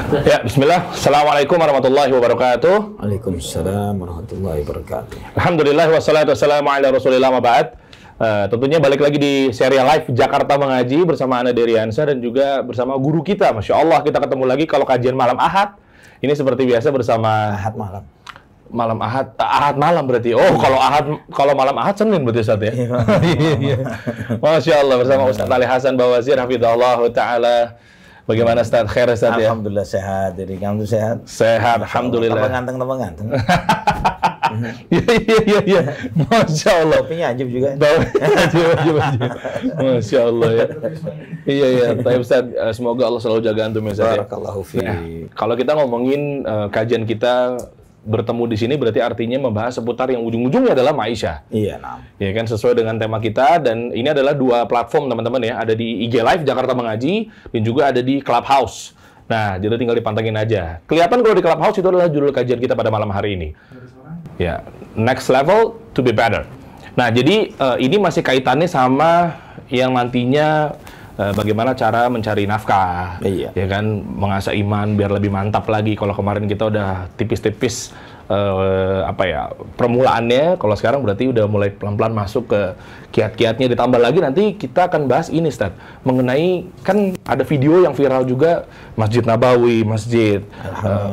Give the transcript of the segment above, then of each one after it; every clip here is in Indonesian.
Ya, bismillah. Assalamualaikum warahmatullahi wabarakatuh. Waalaikumsalam warahmatullahi wabarakatuh. Alhamdulillah wassalatu wassalamu ala Rasulillah wa ba'd. Tentunya balik lagi di serial live Jakarta Mengaji bersama Ana Deriansa dan juga bersama guru kita. Masya Allah, kita ketemu lagi kalau kajian malam Ahad. Ini seperti biasa bersama Ahad malam. Malam Ahad, Ahad malam berarti. Oh, kalau malam Ahad Senin berarti Ustaz ya. Iya. Masya Allah, bersama Ustaz Ali Hasan Bawazir hafizahullah taala. Bagaimana Ustaz? Khair Ustaz ya? Alhamdulillah sehat. Jadi kamu sehat? Sehat, alhamdulillah. Tambah ganteng. Iya. Masya Allah. Topinya ajib juga. Ajib. Masya Allah ya. Iya. Tapi Ustaz, semoga Allah selalu jaga antum ya Ustaz ya. Barakallahu fi. Kalau kita ngomongin kajian kita bertemu di sini berarti artinya membahas seputar yang ujung-ujungnya adalah maisha. Iya, nah. Ya kan, sesuai dengan tema kita, dan ini adalah dua platform teman-teman ya, ada di IG Live Jakarta Mengaji dan juga ada di Clubhouse. Nah, jadi tinggal dipantengin aja. Kelihatan kalau di Clubhouse itu adalah judul kajian kita pada malam hari ini. Ya, next level to be better. Nah, jadi ini masih kaitannya sama yang nantinya bagaimana cara mencari nafkah, iya. Ya kan, mengasah iman biar lebih mantap lagi. Kalau kemarin kita udah tipis-tipis permulaannya, kalau sekarang berarti udah mulai pelan-pelan masuk ke kiat-kiatnya. Ditambah lagi nanti kita akan bahas ini, Ustaz, mengenai kan ada video yang viral juga Masjid Nabawi, Masjid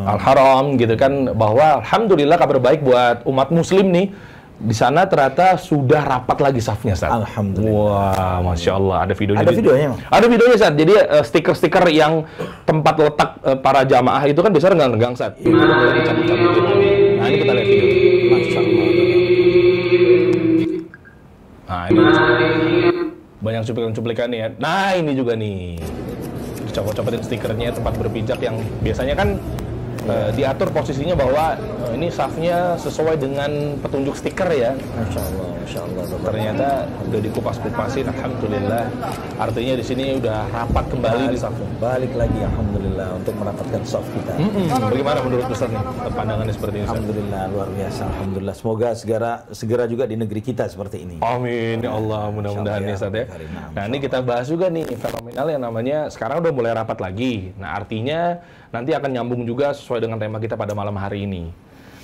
Al-Haram gitu kan, bahwa alhamdulillah kabar baik buat umat muslim nih. Di sana ternyata sudah rapat lagi safnya, Ustaz. Alhamdulillah. Wah, Masya Allah, ada videonya. Ada videonya, Mas? Ada videonya, Ustaz. Jadi stiker-stiker yang tempat letak para jamaah itu kan biasanya nggak Ustaz. Itu udah mulai dicabut-cabutin. Nah, ini kita lihat video. Masya Allah. Nah, ini banyak cuplikan-cuplikan nih ya. Nah, ini juga nih. Dicopot-copotin stikernya tempat berpijak yang biasanya kan diatur posisinya bahwa ini safnya sesuai dengan petunjuk stiker ya. Masya Allah. Ternyata udah dikupas-kupasin, alhamdulillah. Artinya di sini udah rapat kembali di safnya. Balik lagi, alhamdulillah, untuk merapatkan saf kita. Bagaimana menurut Ustaz nih pandangannya seperti ini? Ustaz? Alhamdulillah, luar biasa. Alhamdulillah. Semoga segera juga di negeri kita seperti ini. Amin ya Allah, mudah-mudahan ya Ustaz ya. Nah, ini kita bahas juga nih fenomenal yang namanya sekarang udah mulai rapat lagi. Nah, artinya nanti akan nyambung juga sesuai dengan tema kita pada malam hari ini.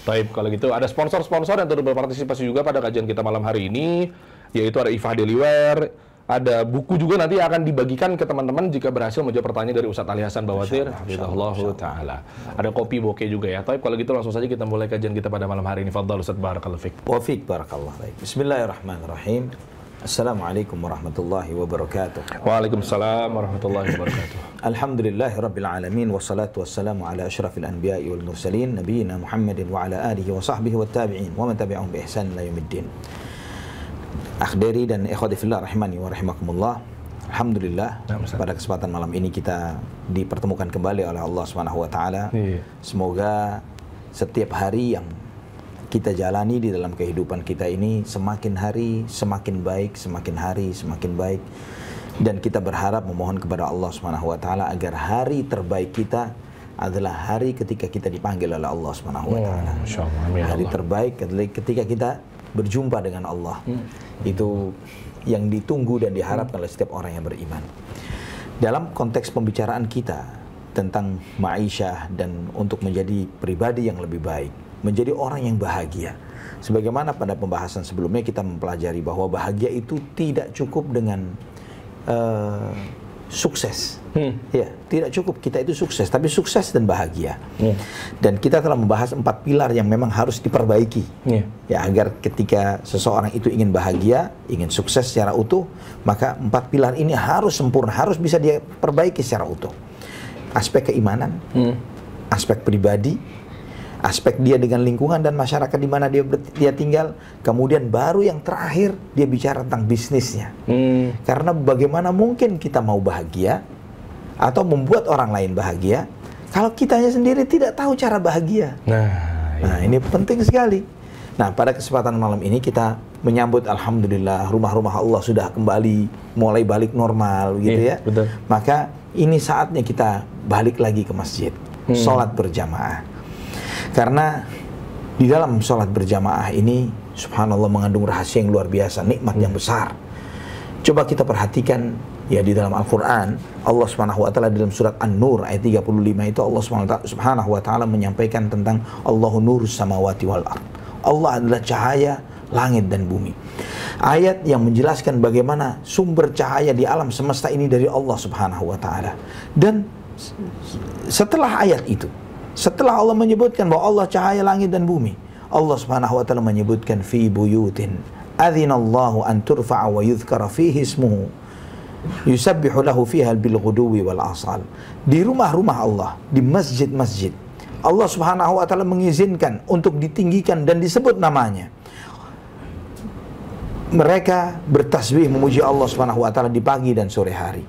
Baik, kalau gitu ada sponsor-sponsor yang turut berpartisipasi juga pada kajian kita malam hari ini, yaitu ada Ifah Deliwear, ada buku juga nanti akan dibagikan ke teman-teman jika berhasil menjawab pertanyaan dari Ustaz Ali Hasan Bawazir, hafizahullah taala. Ada kopi bokeh juga ya. Baik, kalau gitu langsung saja kita mulai kajian kita pada malam hari ini. Fadhal Ustaz, barakallahu fiik. Wa fiik, barakallahu fiik. Bismillahirrahmanirrahim. Assalamualaikum warahmatullahi wabarakatuh. Waalaikumsalam warahmatullahi wabarakatuh. Alhamdulillahi rabbil alamin, wassalatu wassalamu ala asyrafil anbiya'i wal mursalin, nabiyina Muhammadin wa ala alihi wa sahbihi wa tabi'in wa man tabi'ahum bi ihsan ila yaumiddin. Akhdari dan ikhwati fillah rahimani wa rahimakumullah. Alhamdulillah, pada kesempatan malam ini kita dipertemukan kembali oleh Allah Subhanahu wa taala. Semoga setiap hari yang kita jalani di dalam kehidupan kita ini semakin hari semakin baik, semakin hari semakin baik, dan kita berharap memohon kepada Allah Subhanahu wa taala agar hari terbaik kita adalah hari ketika kita dipanggil oleh Allah Subhanahu wa taala. Hari terbaik adalah ketika kita berjumpa dengan Allah. Itu yang ditunggu dan diharapkan oleh setiap orang yang beriman. Dalam konteks pembicaraan kita tentang ma'isyah dan untuk menjadi pribadi yang lebih baik, menjadi orang yang bahagia. Sebagaimana pada pembahasan sebelumnya kita mempelajari bahwa bahagia itu tidak cukup dengan sukses. Ya, tidak cukup kita itu sukses, tapi sukses dan bahagia. Dan kita telah membahas 4 pilar yang memang harus diperbaiki. Ya, agar ketika seseorang itu ingin bahagia, ingin sukses secara utuh, maka 4 pilar ini harus sempurna, harus bisa dia perbaiki secara utuh. Aspek keimanan, aspek pribadi, aspek dia dengan lingkungan dan masyarakat di mana dia tinggal. Kemudian baru yang terakhir dia bicara tentang bisnisnya. Karena bagaimana mungkin kita mau bahagia atau membuat orang lain bahagia kalau kitanya sendiri tidak tahu cara bahagia. Nah, ini penting sekali. Nah, pada kesempatan malam ini kita menyambut alhamdulillah rumah-rumah Allah sudah kembali mulai balik normal gitu ya. Betul. Maka ini saatnya kita balik lagi ke masjid, sholat berjamaah. Karena di dalam sholat berjamaah ini subhanallah mengandung rahasia yang luar biasa, nikmat yang besar. Coba kita perhatikan Ya, di dalam Al-Quran, Allah Subhanahu wa Ta'ala dalam surat An-Nur ayat 35 itu Allah Subhanahu wa Ta'ala menyampaikan tentang Allahu nurus samawati wal ard. Allah adalah cahaya langit dan bumi. Ayat yang menjelaskan bagaimana sumber cahaya di alam semesta ini dari Allah Subhanahu wa Ta'ala. Dan setelah ayat itu, setelah Allah menyebutkan bahwa Allah cahaya langit dan bumi, Allah Subhanahu wa Ta'ala menyebutkan fi buyutin adzinallahu an turfa'a wa yudhkara fihi ismuhu yusabbihu lahu fiha bil ghuduwi wal asal. Di rumah-rumah Allah, di masjid-masjid, Allah Subhanahu wa Ta'ala mengizinkan untuk ditinggikan dan disebut namanya. Mereka bertasbih memuji Allah Subhanahu wa Ta'ala di pagi dan sore hari.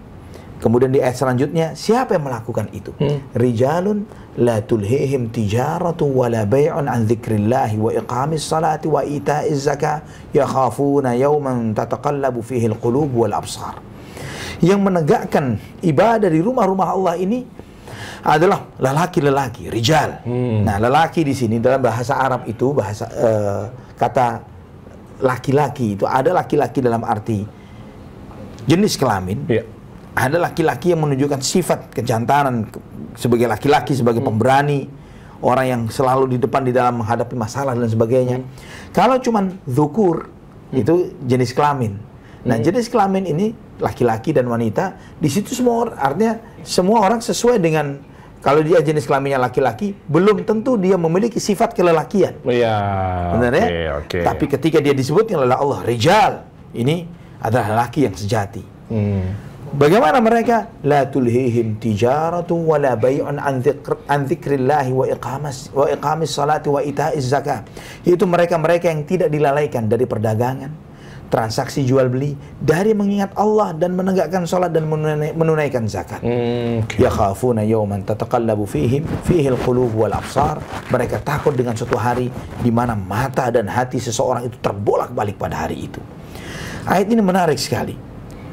Kemudian di ayat selanjutnya, siapa yang melakukan itu? Rijalun la tulhihim tijaratu wala bay'un an dzikrillahi wa iqamis salati wa ita'iz zakah yakhafuna yawman tataqallabu fihi alqulub wal absar. Yang menegakkan ibadah di rumah-rumah Allah ini adalah lelaki-lelaki, rijal. Nah, lelaki di sini dalam bahasa Arab itu bahasa kata laki-laki itu ada laki-laki dalam arti jenis kelamin. Ada laki-laki yang menunjukkan sifat kejantanan sebagai laki-laki, sebagai pemberani, orang yang selalu di depan di dalam menghadapi masalah dan sebagainya. Kalau cuman dzukur itu jenis kelamin. Nah, jenis kelamin ini laki-laki dan wanita, di situ semua artinya semua orang sesuai dengan, kalau dia jenis kelaminnya laki-laki, belum tentu dia memiliki sifat kelelakian. Iya. Benar ya? Tapi ketika dia disebutkan oleh Allah rijal, ini adalah laki yang sejati. Bagaimana mereka? La tulhihim tijaratu wala bay'un an dzikrillahi wa iqamis salati wa ita'iz zakah. Itu mereka-mereka yang tidak dilalaikan dari perdagangan, transaksi jual beli, dari mengingat Allah dan menegakkan salat dan menunaikan zakat. Yakhafuna yawman tataqallabu fihi alqulub wal absar. Mereka takut dengan suatu hari di mana mata dan hati seseorang itu terbolak-balik pada hari itu. Ayat ini menarik sekali.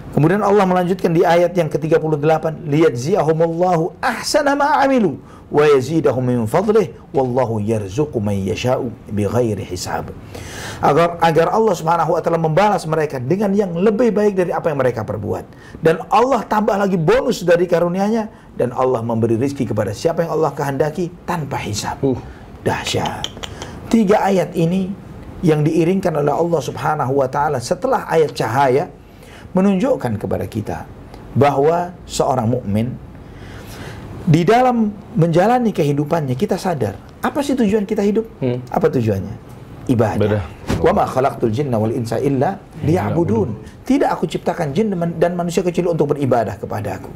Kemudian Allah melanjutkan di ayat yang ke-38, liyajziyahumullahu ahsana ma 'amilu wa yazidahum min fadlih wallahu yarzuqu man yasha'u bighairi hisab. Agar Allah Subhanahu wa Ta'ala membalas mereka dengan yang lebih baik dari apa yang mereka perbuat, dan Allah tambah lagi bonus dari karunia-Nya, dan Allah memberi rizki kepada siapa yang Allah kehendaki tanpa hisab. Dahsyat. 3 ayat ini yang diiringkan oleh Allah Subhanahu wa Ta'ala setelah ayat cahaya menunjukkan kepada kita bahwa seorang mukmin di dalam menjalani kehidupannya, kita sadar apa sih tujuan kita hidup? Apa tujuannya? Ibadah. Wa ma khalaqtul jinna wal insa illa liya'budun. Tidak aku ciptakan jin dan manusia kecuali untuk beribadah kepada aku.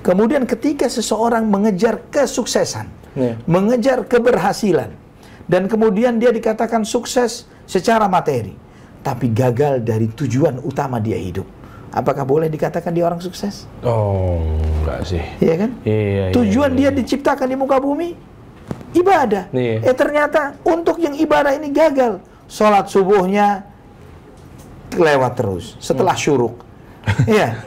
Kemudian ketika seseorang mengejar kesuksesan, mengejar keberhasilan, dan kemudian dia dikatakan sukses secara materi, tapi gagal dari tujuan utama dia hidup, apakah boleh dikatakan dia orang sukses? Oh, enggak sih. Iya kan? Tujuan dia diciptakan di muka bumi ibadah. Ternyata untuk yang ibadah ini gagal. Sholat subuhnya lewat terus setelah syuruk. Iya.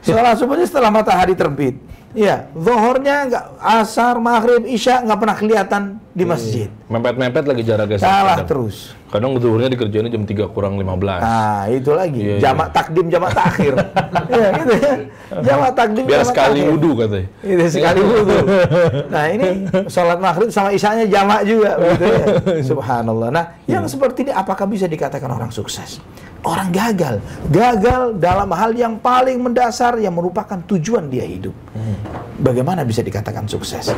Sholat subuhnya setelah matahari terbit. Iya. Zuhurnya enggak, asar, maghrib, isya enggak pernah kelihatan di masjid. Mepet-mepet lagi jaraknya. Kalah terus. Kadang zuhurnya dikerjainnya jam 3 kurang 15. Nah, itu lagi. Jamak takdim, jamak takhir. Iya, gitu ya. Jamak takdim, biar jamak sekali takhir. wudu katanya. Itu sekali wudu. Nah, ini sholat maghrib sama isyanya jamak juga, begitu ya. Subhanallah. Nah, yang seperti ini apakah bisa dikatakan orang sukses? Orang gagal. Gagal dalam hal yang paling mendasar yang merupakan tujuan dia hidup. Bagaimana bisa dikatakan sukses?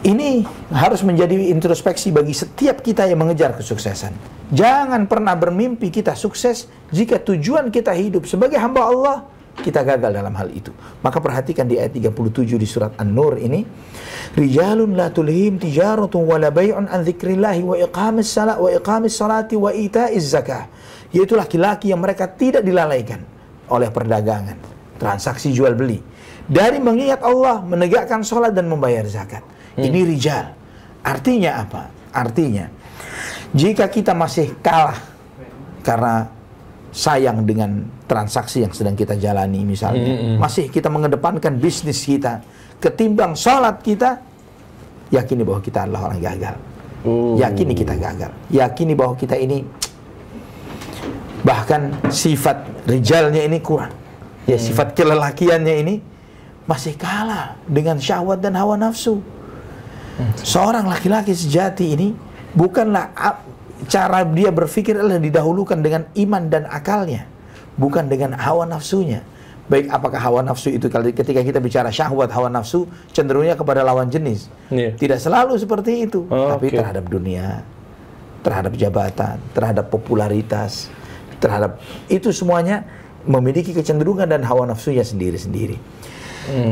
Ini harus menjadi introspeksi bagi setiap kita yang mengejar kesuksesan. Jangan pernah bermimpi kita sukses jika tujuan kita hidup sebagai hamba Allah, kita gagal dalam hal itu. Maka perhatikan di ayat 37 di surat An-Nur ini, rijalun la tulhim tijaratun wala bay'un an dzikrillahi wa iqamis salati wa ita'iz zakah. Yaitu laki-laki yang mereka tidak dilalaikan oleh perdagangan, transaksi jual beli, dari mengingat Allah, menegakkan salat dan membayar zakat. Ini rijal. Artinya apa? Artinya jika kita masih kalah karena sayang dengan transaksi yang sedang kita jalani misalnya, masih kita mengedepankan bisnis kita ketimbang salat kita, yakini bahwa kita adalah orang gagal. Yakini kita gagal. Yakini bahwa kita ini bahkan sifat rijalnya ini kurang. Ya, sifat kelelakiannya ini masih kalah dengan syahwat dan hawa nafsu. Seorang laki-laki sejati ini bukanlah cara dia berpikir adalah didahulukan dengan iman dan akalnya, bukan dengan hawa nafsunya. Baik apakah hawa nafsu itu ketika kita bicara syahwat, hawa nafsu cenderungnya kepada lawan jenis. Tidak selalu seperti itu, tapi terhadap dunia, terhadap jabatan, terhadap popularitas, terhadap itu semuanya memiliki kecenderungan dan hawa nafsunya sendiri-sendiri.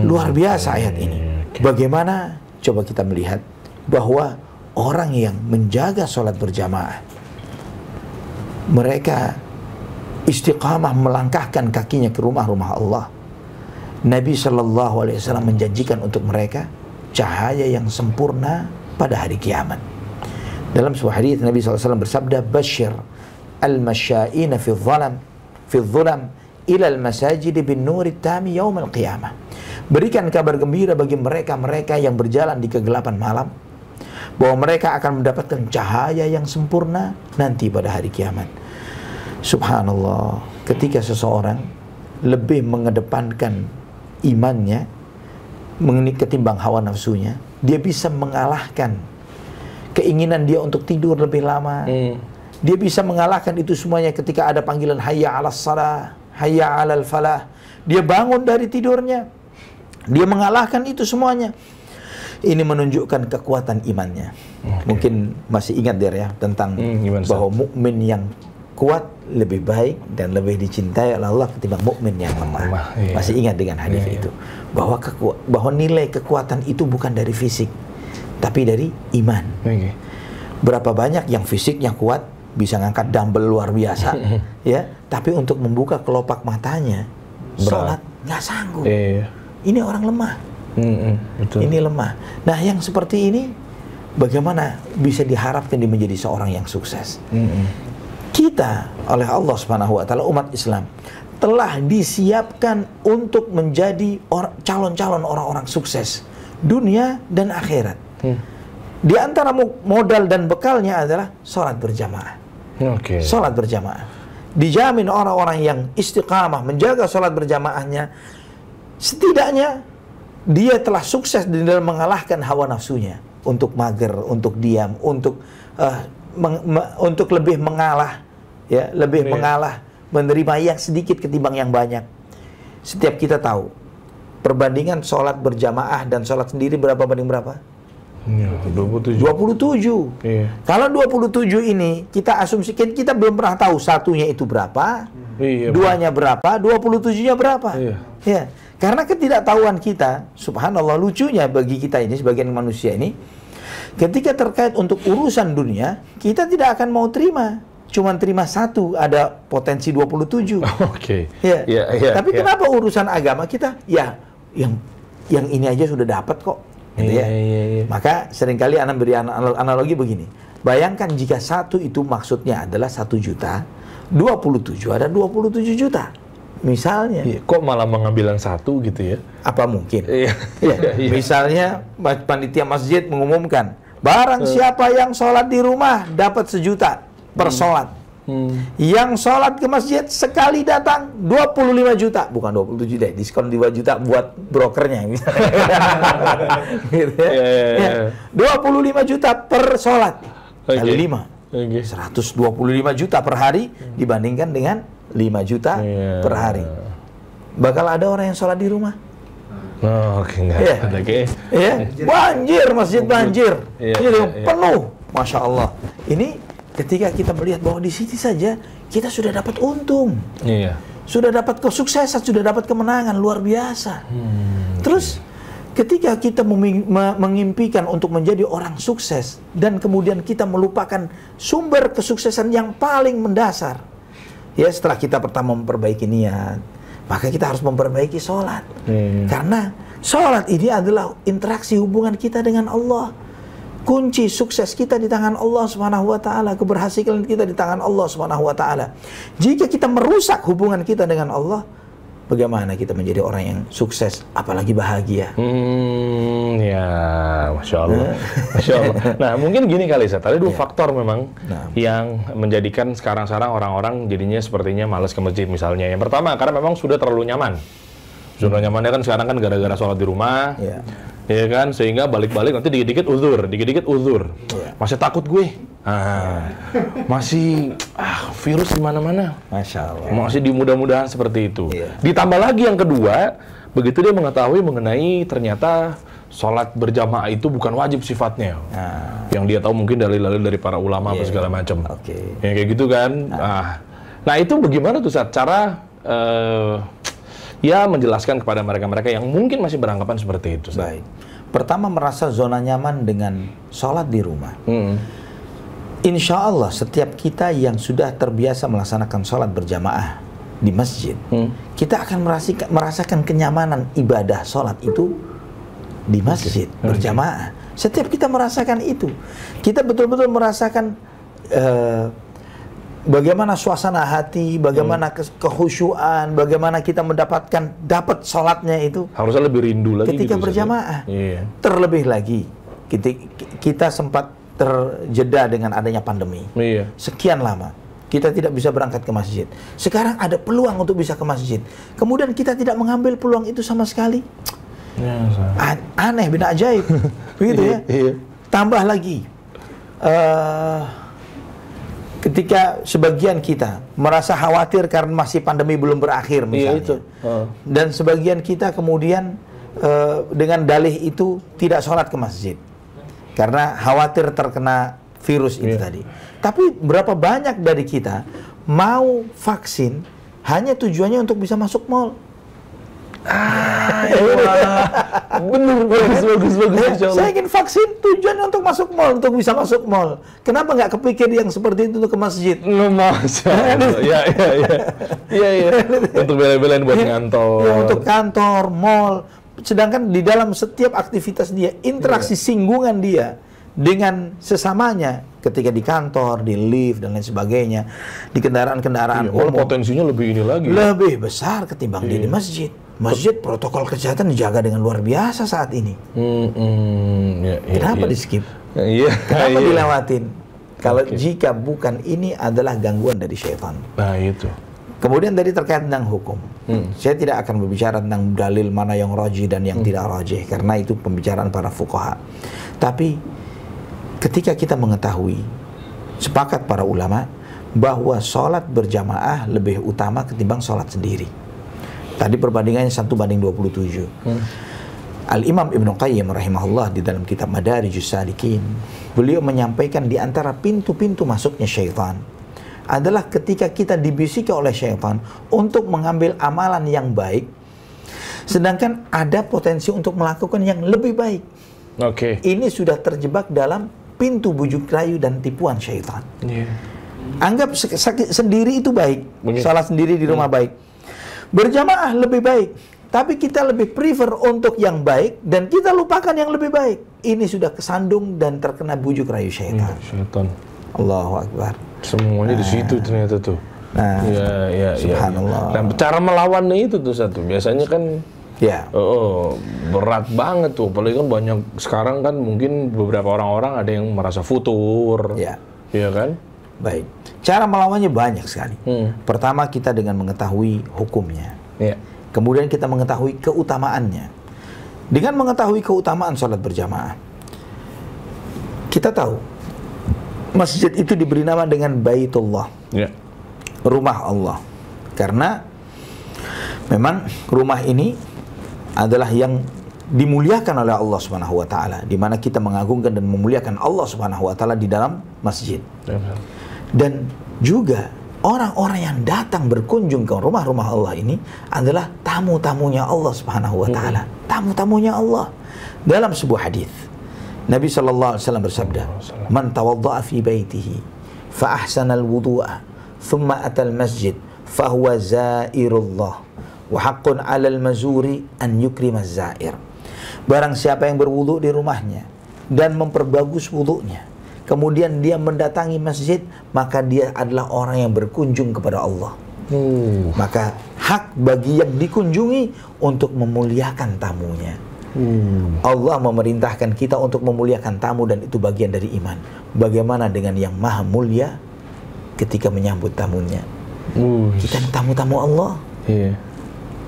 Luar biasa ayat ini. Bagaimana coba kita melihat bahwa orang yang menjaga sholat berjamaah, mereka istiqamah melangkahkan kakinya ke rumah-rumah Allah. Nabi SAW menjanjikan untuk mereka cahaya yang sempurna pada hari kiamat. Dalam sebuah hadis Nabi SAW bersabda, "Basyir al-masya'ina fi dhulam ila al-masajid bin nuri tami yaum al-qiyamah." Berikan kabar gembira bagi mereka-mereka yang berjalan di kegelapan malam, bahwa mereka akan mendapatkan cahaya yang sempurna nanti pada hari kiamat. Subhanallah, ketika seseorang lebih mengedepankan imannya ketimbang hawa nafsunya, dia bisa mengalahkan keinginan dia untuk tidur lebih lama. Dia bisa mengalahkan itu semuanya ketika ada panggilan hayya 'alas shalah, hayya 'alal falah. Dia bangun dari tidurnya, dia mengalahkan itu semuanya. Ini menunjukkan kekuatan imannya. Mungkin masih ingat ya tentang bahwa mukmin yang kuat lebih baik dan lebih dicintai oleh Allah ketimbang mukmin yang lemah. Masih ingat dengan hadis itu bahwa nilai kekuatan itu bukan dari fisik, tapi dari iman. Berapa banyak yang fisiknya kuat, bisa ngangkat dumbbell luar biasa, ya, tapi untuk membuka kelopak matanya, sholat nggak sanggup. Ini orang lemah. Betul. Ini lemah. Nah, yang seperti ini bagaimana bisa diharapkan dia menjadi seorang yang sukses? Kita oleh Allah Subhanahu wa taala, umat Islam, telah disiapkan untuk menjadi calon-calon orang-orang sukses dunia dan akhirat. Di antara modal dan bekalnya adalah sholat berjamaah. Sholat berjamaah. Dijamin orang-orang yang istiqamah menjaga sholat berjamaahnya, setidaknya dia telah sukses di dalam mengalahkan hawa nafsunya untuk mager, untuk diam, untuk lebih mengalah, ya, lebih mengalah, menerima yang sedikit ketimbang yang banyak. Setiap kita tahu perbandingan sholat berjamaah dan sholat sendiri berapa banding berapa? 27. Kalau 27 ini kita asumsikan, kita belum pernah tahu satunya itu berapa, duanya berapa, 27-nya berapa. Ya. Karena ketidaktahuan kita, subhanallah, lucunya bagi kita ini sebagian manusia ini, ketika terkait untuk urusan dunia, kita tidak akan mau terima. Cuman terima satu, ada potensi 27. Tapi kenapa urusan agama kita, ya yang ini aja sudah dapat kok. Gitu ya. Maka seringkali anak beri analogi begini. Bayangkan jika satu itu maksudnya adalah 1 juta, 27 ada 27 juta. Misalnya, kok malah mengambil yang satu gitu ya? Apa mungkin? Misalnya panitia masjid mengumumkan, barang siapa yang sholat di rumah dapat 1 juta per sholat. Yang sholat ke masjid sekali datang 25 juta, bukan 27 deh, diskon 2 juta buat brokernya misalnya. Gitu ya. 25 juta per sholat kali 5, 125 juta per hari dibandingkan dengan 5 juta per hari. Bakal ada orang yang sholat di rumah? Banjir, masjid banjir, penuh, masya Allah. Ini ketika kita melihat bahwa di sini saja kita sudah dapat untung, sudah dapat kesuksesan, sudah dapat kemenangan luar biasa. Terus ketika kita mengimpikan untuk menjadi orang sukses dan kemudian kita melupakan sumber kesuksesan yang paling mendasar, ya, setelah kita pertama memperbaiki niat, maka kita harus memperbaiki sholat. Karena sholat ini adalah interaksi hubungan kita dengan Allah. Kunci sukses kita di tangan Allah Subhanahu wa taala, keberhasilan kita di tangan Allah Subhanahu wa taala. Jika kita merusak hubungan kita dengan Allah, bagaimana kita menjadi orang yang sukses, apalagi bahagia. Ya, Masya Allah. Masya Allah. Nah, mungkin gini kali, Ustaz. Ada dua faktor memang yang menjadikan sekarang orang-orang jadinya sepertinya malas ke masjid misalnya. Yang pertama, karena memang sudah terlalu nyaman. Zona nyamannya kan sekarang kan gara-gara sholat di rumah, ya kan, sehingga balik-balik nanti dikit-dikit uzur, masih takut gue, masih virus di mana-mana, Masya Allah, masih dimudah-mudahan seperti itu. Ditambah lagi yang kedua, begitu dia mengetahui mengenai ternyata sholat berjamaah itu bukan wajib sifatnya, yang dia tahu mungkin dalil-dalil dari para ulama atau segala macam, yang kayak gitu kan. Nah itu bagaimana tuh Ustaz cara ya menjelaskan kepada mereka-mereka yang mungkin masih beranggapan seperti itu. Baik. Pertama, merasa zona nyaman dengan sholat di rumah. Insya Allah setiap kita yang sudah terbiasa melaksanakan sholat berjamaah di masjid, kita akan merasakan kenyamanan ibadah sholat itu di masjid berjamaah. Setiap kita merasakan itu, kita betul-betul merasakan bagaimana suasana hati, bagaimana kekhusyuan, bagaimana kita dapat sholatnya itu. Harusnya lebih rindu lagi ketika gitu, berjamaah. Terlebih lagi, kita sempat terjeda dengan adanya pandemi. Sekian lama, kita tidak bisa berangkat ke masjid. Sekarang ada peluang untuk bisa ke masjid. Kemudian kita tidak mengambil peluang itu sama sekali. Aneh, bin ajaib. Begitu ya. Tambah lagi, ketika sebagian kita merasa khawatir karena masih pandemi belum berakhir misalnya, dan sebagian kita kemudian dengan dalih itu tidak sholat ke masjid karena khawatir terkena virus itu tadi. Tapi berapa banyak dari kita mau vaksin hanya tujuannya untuk bisa masuk mall? Bener, bagus. Saya ingin vaksin tujuannya untuk masuk mall, untuk bisa masuk mall. Kenapa nggak kepikir yang seperti itu untuk ke masjid? Iya. Untuk bela-belain buat kantor. Ya, untuk kantor, mall. Sedangkan di dalam setiap aktivitas dia, interaksi singgungan dia dengan sesamanya, ketika di kantor, di lift dan lain sebagainya, di kendaraan-kendaraan umum, potensinya lebih ini lagi. Lebih besar ketimbang di masjid. Masjid protokol kesehatan dijaga dengan luar biasa saat ini. Kenapa di skip? Kenapa dilewatin? Kalau jika bukan ini adalah gangguan dari syaitan. Nah itu. Kemudian tadi terkait tentang hukum. Saya tidak akan berbicara tentang dalil mana yang rajih dan yang tidak rajih, karena itu pembicaraan para fuqaha. Tapi ketika kita mengetahui, sepakat para ulama bahwa sholat berjamaah lebih utama ketimbang sholat sendiri. Tadi perbandingannya 1:27. Al-Imam Ibnu Qayyim rahimahullah di dalam kitab Madarijus Salikin, beliau menyampaikan di antara pintu-pintu masuknya syaitan adalah ketika kita dibisiki oleh syaitan untuk mengambil amalan yang baik, sedangkan ada potensi untuk melakukan yang lebih baik. Ini sudah terjebak dalam pintu bujuk rayu dan tipuan syaitan. Anggap sendiri itu baik, salat sendiri di rumah baik, berjamaah lebih baik, tapi kita lebih prefer untuk yang baik dan kita lupakan yang lebih baik. Ini sudah kesandung dan terkena bujuk rayu syaitan. Allahu Akbar. Semuanya di situ ternyata tuh. Subhanallah. Nah, cara melawannya itu tuh satu. Biasanya kan berat banget tuh. Apalagi kan banyak sekarang kan mungkin beberapa orang-orang ada yang merasa futur. Iya kan? Baik. Cara melawannya banyak sekali. Pertama, kita dengan mengetahui hukumnya. Kemudian kita mengetahui keutamaannya. Dengan mengetahui keutamaan sholat berjamaah, kita tahu masjid itu diberi nama dengan Baitullah, rumah Allah. Karena memang rumah ini adalah yang dimuliakan oleh Allah Subhanahu wa taala, di mana kita mengagungkan dan memuliakan Allah Subhanahu wa taala di dalam masjid. Dan juga orang-orang yang datang berkunjung ke rumah-rumah Allah ini adalah tamu-tamunya Allah Subhanahu wa taala. Tamu-tamunya Allah. Dalam sebuah hadis, Nabi sallallahu alaihi wasallam bersabda, "Man tawadda'a fi baitihi fa ahsana al-wudu'a, thumma ata al-masjid, fa huwa zairullah, wa haqqun 'alal mazuri an yukrima az-zair." Barang siapa yang berwudu di rumahnya dan memperbagus wudunya, kemudian dia mendatangi masjid, maka dia adalah orang yang berkunjung kepada Allah. Maka hak bagi yang dikunjungi untuk memuliakan tamunya. Allah memerintahkan kita untuk memuliakan tamu dan itu bagian dari iman. Bagaimana dengan yang maha mulia ketika menyambut tamunya? Kita tamu-tamu Allah.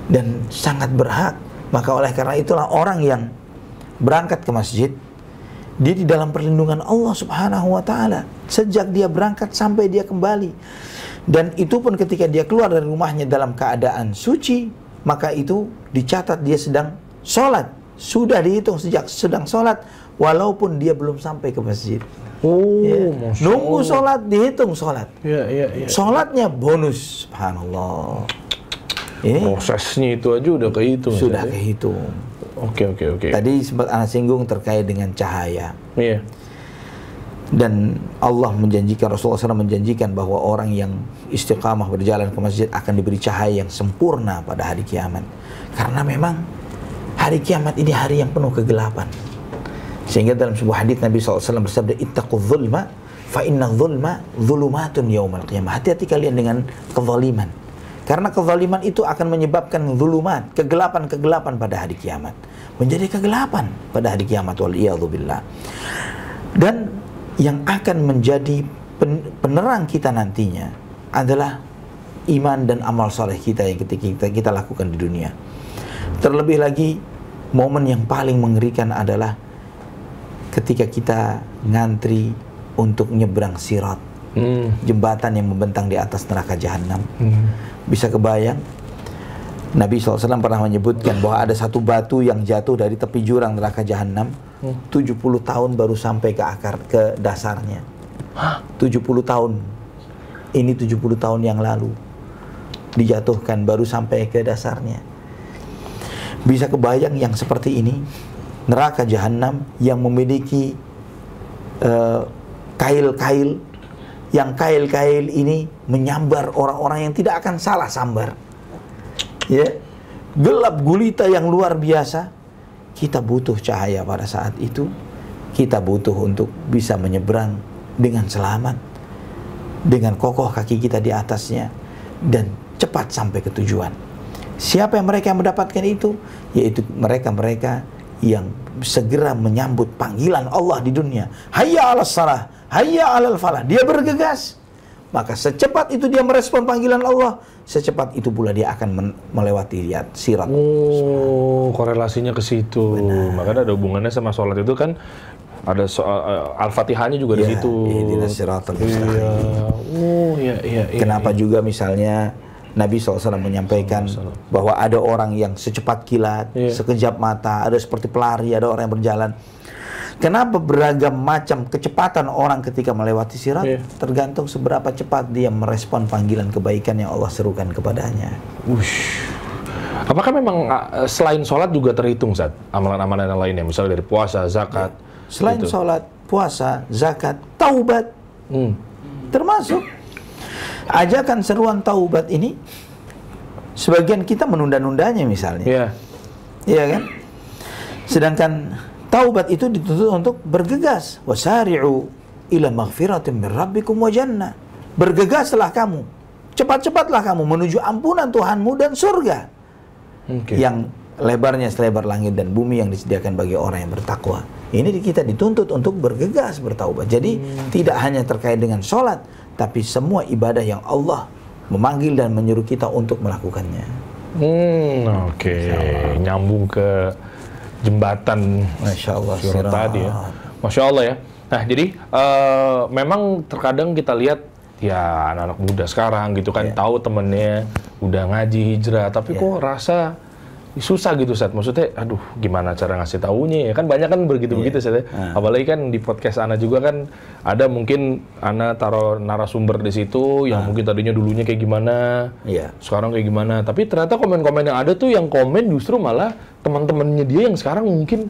Dan sangat berhak. Maka oleh karena itulah orang yang berangkat ke masjid, dia di dalam perlindungan Allah Subhanahu wa ta'ala sejak dia berangkat sampai dia kembali. Dan itu pun ketika dia keluar dari rumahnya dalam keadaan suci, maka itu dicatat dia sedang sholat. Sudah dihitung sejak sedang sholat, walaupun dia belum sampai ke masjid. Nunggu sholat, dihitung sholat. Sholatnya bonus, subhanallah. Prosesnya itu aja udah kehitung. Sudah kehitung. Oke. Tadi sempat Ana singgung terkait dengan cahaya. Dan Allah menjanjikan, Rasulullah SAW menjanjikan bahwa orang yang istiqamah berjalan ke masjid akan diberi cahaya yang sempurna pada hari kiamat. Karena memang hari kiamat ini hari yang penuh kegelapan. Sehingga dalam sebuah hadis Nabi SAW bersabda, ittaqudz zulma fa inna zulma zulumatun yaumal qiyamah. Hati-hati kalian dengan kezaliman. Karena kezaliman itu akan menyebabkan zulumat, kegelapan-kegelapan pada hari kiamat. Menjadi kegelapan pada hari kiamat, waliyadzubillah. Dan yang akan menjadi penerang kita nantinya adalah iman dan amal soleh kita yang ketika kita lakukan di dunia. Terlebih lagi, momen yang paling mengerikan adalah ketika kita ngantri untuk nyebrang sirat, jembatan yang membentang di atas neraka jahanam. Bisa kebayang, Nabi SAW pernah menyebutkan bahwa ada satu batu yang jatuh dari tepi jurang neraka jahanam, 70 tahun baru sampai ke dasarnya. 70 tahun. Ini 70 tahun yang lalu dijatuhkan baru sampai ke dasarnya. Bisa kebayang yang seperti ini, neraka jahanam yang memiliki kail-kail, yang kail-kail ini menyambar orang-orang yang tidak akan salah sambar. Gelap gulita yang luar biasa. Kita butuh cahaya pada saat itu. Kita butuh untuk bisa menyeberang dengan selamat, dengan kokoh kaki kita di atasnya, dan cepat sampai ke tujuan. Siapa yang mereka yang mendapatkan itu? Yaitu mereka-mereka yang segera menyambut panggilan Allah di dunia. Hayya 'alas salah, hayya 'alal falah. Dia bergegas. Maka secepat itu dia merespon panggilan Allah, secepat itu pula dia akan melewati sirat. Korelasinya ke situ. Makanya ada hubungannya sama sholat itu kan, ada soal Al-Fatihahnya juga di situ. Ihdinas siratal mustaqim. Kenapa juga misalnya Nabi SAW menyampaikan bahwa ada orang yang secepat kilat, sekejap mata, ada seperti pelari, ada orang yang berjalan. Kenapa beragam macam kecepatan orang ketika melewati sirat? Tergantung seberapa cepat dia merespon panggilan kebaikan yang Allah serukan kepadanya. Apakah memang selain sholat juga terhitung, Zat? Amalan-amalan yang lainnya, misalnya dari puasa, zakat? Selain sholat, puasa, zakat, taubat, termasuk ajakan seruan taubat ini, sebagian kita menunda-nundanya misalnya. Iya kan? Sedangkan taubat itu dituntut untuk bergegas. Wasari'u ila maghfiratin min rabbikum wa jannah. Bergegaslah kamu, cepat-cepatlah kamu menuju ampunan Tuhanmu dan surga. Yang lebarnya selebar langit dan bumi, yang disediakan bagi orang yang bertakwa. Ini kita dituntut untuk bergegas bertaubat. Jadi tidak hanya terkait dengan sholat, tapi semua ibadah yang Allah memanggil dan menyuruh kita untuk melakukannya. Nyambung ke jembatan sirat tadi ya. Masya Allah ya. Nah jadi memang terkadang kita lihat ya anak-anak muda sekarang gitu kan, tahu temennya udah ngaji hijrah, tapi kok rasa susah gitu, Sat. Maksudnya, aduh, gimana cara ngasih taunya ya? Kan banyak kan begitu-begitu, Sat. Apalagi kan di podcast Ana juga kan ada mungkin Ana taruh narasumber di situ yang mungkin tadinya dulunya kayak gimana, sekarang kayak gimana. Tapi ternyata komen-komen yang ada tuh yang komen justru malah teman-temannya dia yang sekarang mungkin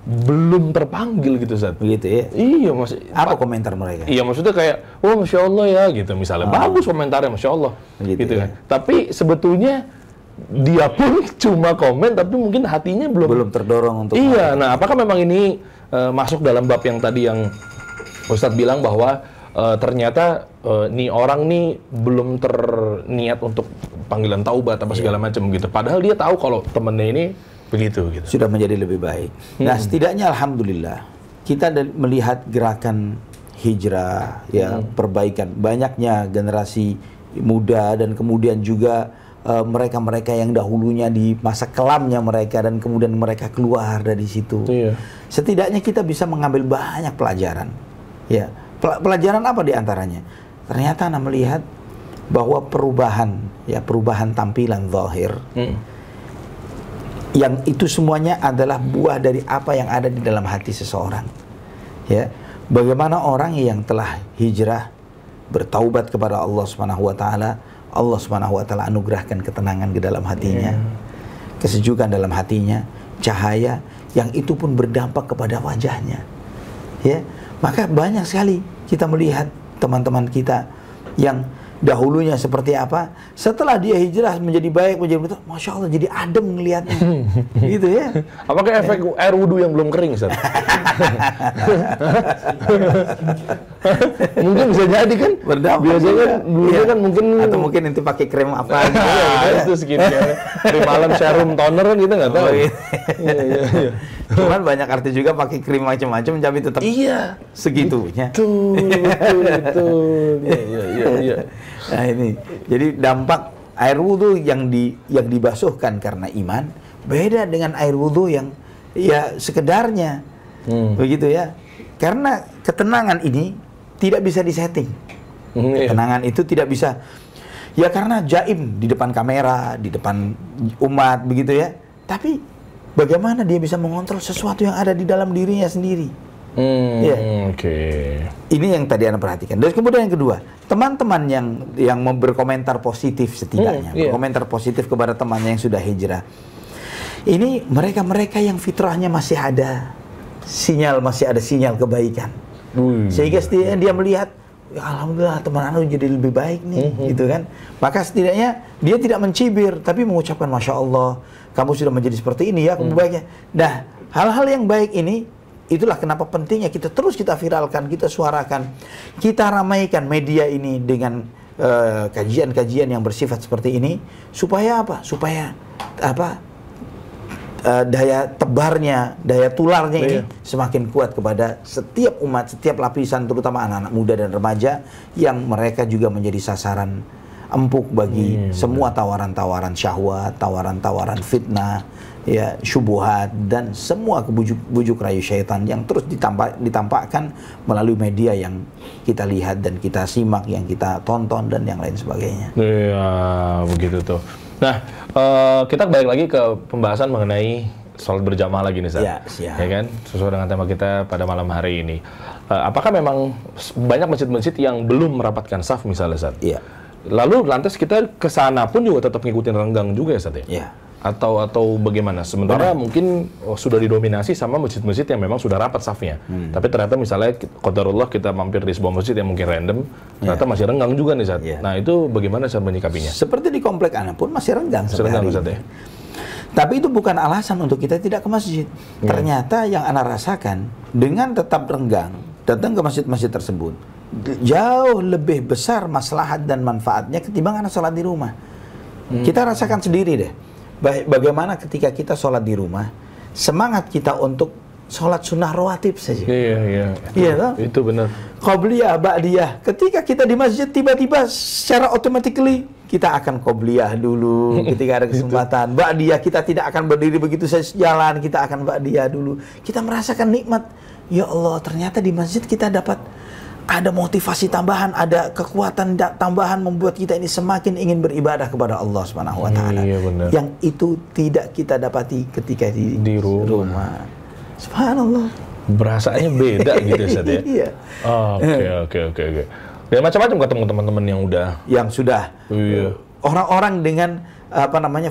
belum terpanggil gitu, Sat. Begitu ya? Iya, apa komentar mereka? Iya, maksudnya kayak, oh Masya Allah ya gitu misalnya. Bagus komentarnya, Masya Allah. Gitu kan. Tapi sebetulnya dia pun cuma komen, tapi mungkin hatinya belum terdorong untuk. Iya, nah apakah memang ini masuk dalam bab yang tadi yang Ustadz bilang bahwa ternyata nih orang nih belum terniat untuk panggilan taubat apa segala macam gitu. Padahal dia tahu kalau temennya ini begitu gitu. Sudah menjadi lebih baik. Nah, setidaknya alhamdulillah kita melihat gerakan hijrah, ya, perbaikan, banyaknya generasi muda dan kemudian juga mereka-mereka yang dahulunya di masa kelamnya mereka dan kemudian mereka keluar dari situ. Setidaknya kita bisa mengambil banyak pelajaran. Ya, pelajaran apa di antaranya? Ternyata Anda melihat bahwa perubahan tampilan zahir, yang itu semuanya adalah buah dari apa yang ada di dalam hati seseorang. Ya, bagaimana orang yang telah hijrah, bertaubat kepada Allah Subhanahu wa taala, Allah Subhanahu wa taala anugerahkan ketenangan di dalam hatinya, kesejukan dalam hatinya, cahaya yang itu pun berdampak kepada wajahnya. Ya, maka banyak sekali kita melihat teman-teman kita yang dahulunya seperti apa, setelah dia hijrah menjadi baik, menjadi betul, masya Allah jadi adem ngelihatnya, gitu ya. Apakah efek air wudhu yang belum kering, Ustaz? Mungkin bisa jadi kan? Berdampak. Biasanya kan dulunya kan mungkin atau mungkin nanti pakai krem apa gitu ya. Itu skincare. Krim malam serum toner kan kita nggak tahu. Iya. Cuman banyak arti juga pakai krim macam-macam tapi tetap segitunya. Betul. Iya. Nah ini, jadi dampak air wudhu yang dibasuhkan karena iman beda dengan air wudhu yang ya sekedarnya, begitu ya. Karena ketenangan ini tidak bisa disetting. Ketenangan itu tidak bisa, ya karena jaim di depan kamera, di depan umat, begitu ya. Tapi bagaimana dia bisa mengontrol sesuatu yang ada di dalam dirinya sendiri? Ini yang tadi Anda perhatikan. Dan kemudian yang kedua, teman-teman yang berkomentar positif setidaknya, berkomentar positif kepada temannya yang sudah hijrah. Ini mereka-mereka yang fitrahnya masih ada sinyal kebaikan. Sehingga setidaknya dia melihat, ya alhamdulillah teman anda jadi lebih baik nih, gitu kan. Maka setidaknya dia tidak mencibir, tapi mengucapkan masya Allah, kamu sudah menjadi seperti ini ya, kamu baiknya. Nah, hal-hal yang baik ini, itulah kenapa pentingnya kita viralkan, kita suarakan, kita ramaikan media ini dengan kajian-kajian yang bersifat seperti ini, supaya apa? Supaya daya tebarnya, daya tularnya ini semakin kuat kepada setiap umat, setiap lapisan, terutama anak-anak muda dan remaja yang mereka juga menjadi sasaran empuk bagi semua tawaran-tawaran syahwat, tawaran-tawaran fitnah, ya, syubuhat dan semua bujuk rayu syaitan yang terus ditampakkan melalui media yang kita lihat dan kita simak, yang kita tonton dan yang lain sebagainya. Iya, begitu tuh. Nah, kita balik lagi ke pembahasan mengenai sholat berjamaah lagi nih, Ustaz. Ya kan? Sesuai dengan tema kita pada malam hari ini. Apakah memang banyak masjid-masjid yang belum merapatkan saf misalnya, Ustaz? Iya. Lalu lantas kita ke sana pun juga tetap ngikutin renggang juga ya, Ustaz ya? Iya. Atau bagaimana? Sementara mungkin sudah didominasi sama masjid-masjid yang memang sudah rapat safnya. Tapi ternyata misalnya qadarullah kita mampir di sebuah masjid yang mungkin random, ternyata masih renggang juga nih, Ustaz. Nah, itu bagaimana cara menyikapinya? Seperti di komplek Anda pun masih renggang sampai hari ini. Tapi itu bukan alasan untuk kita tidak ke masjid. Ternyata yang Anda rasakan dengan tetap renggang, datang ke masjid-masjid tersebut, jauh lebih besar maslahat dan manfaatnya ketimbang Anda sholat di rumah. Kita rasakan sendiri deh. Bagaimana ketika kita sholat di rumah, semangat kita untuk sholat sunnah rawatib saja. Iya, itu benar. Qobliyah, ba'diyah. Ketika kita di masjid, tiba-tiba secara automatically kita akan qobliyah dulu ketika ada kesempatan. Ba'diyah, kita tidak akan berdiri begitu saja jalan, kita akan ba'diyah dulu. Kita merasakan nikmat. Ya Allah, ternyata di masjid kita dapat ada motivasi tambahan, ada kekuatan tambahan membuat kita ini semakin ingin beribadah kepada Allah Subhanahu wa taala. Yang itu tidak kita dapati ketika di rumah. Subhanallah. Berasanya beda gitu, Ustaz ya. Iya. Oke. Dan macam-macam ketemu teman-teman yang sudah orang-orang dengan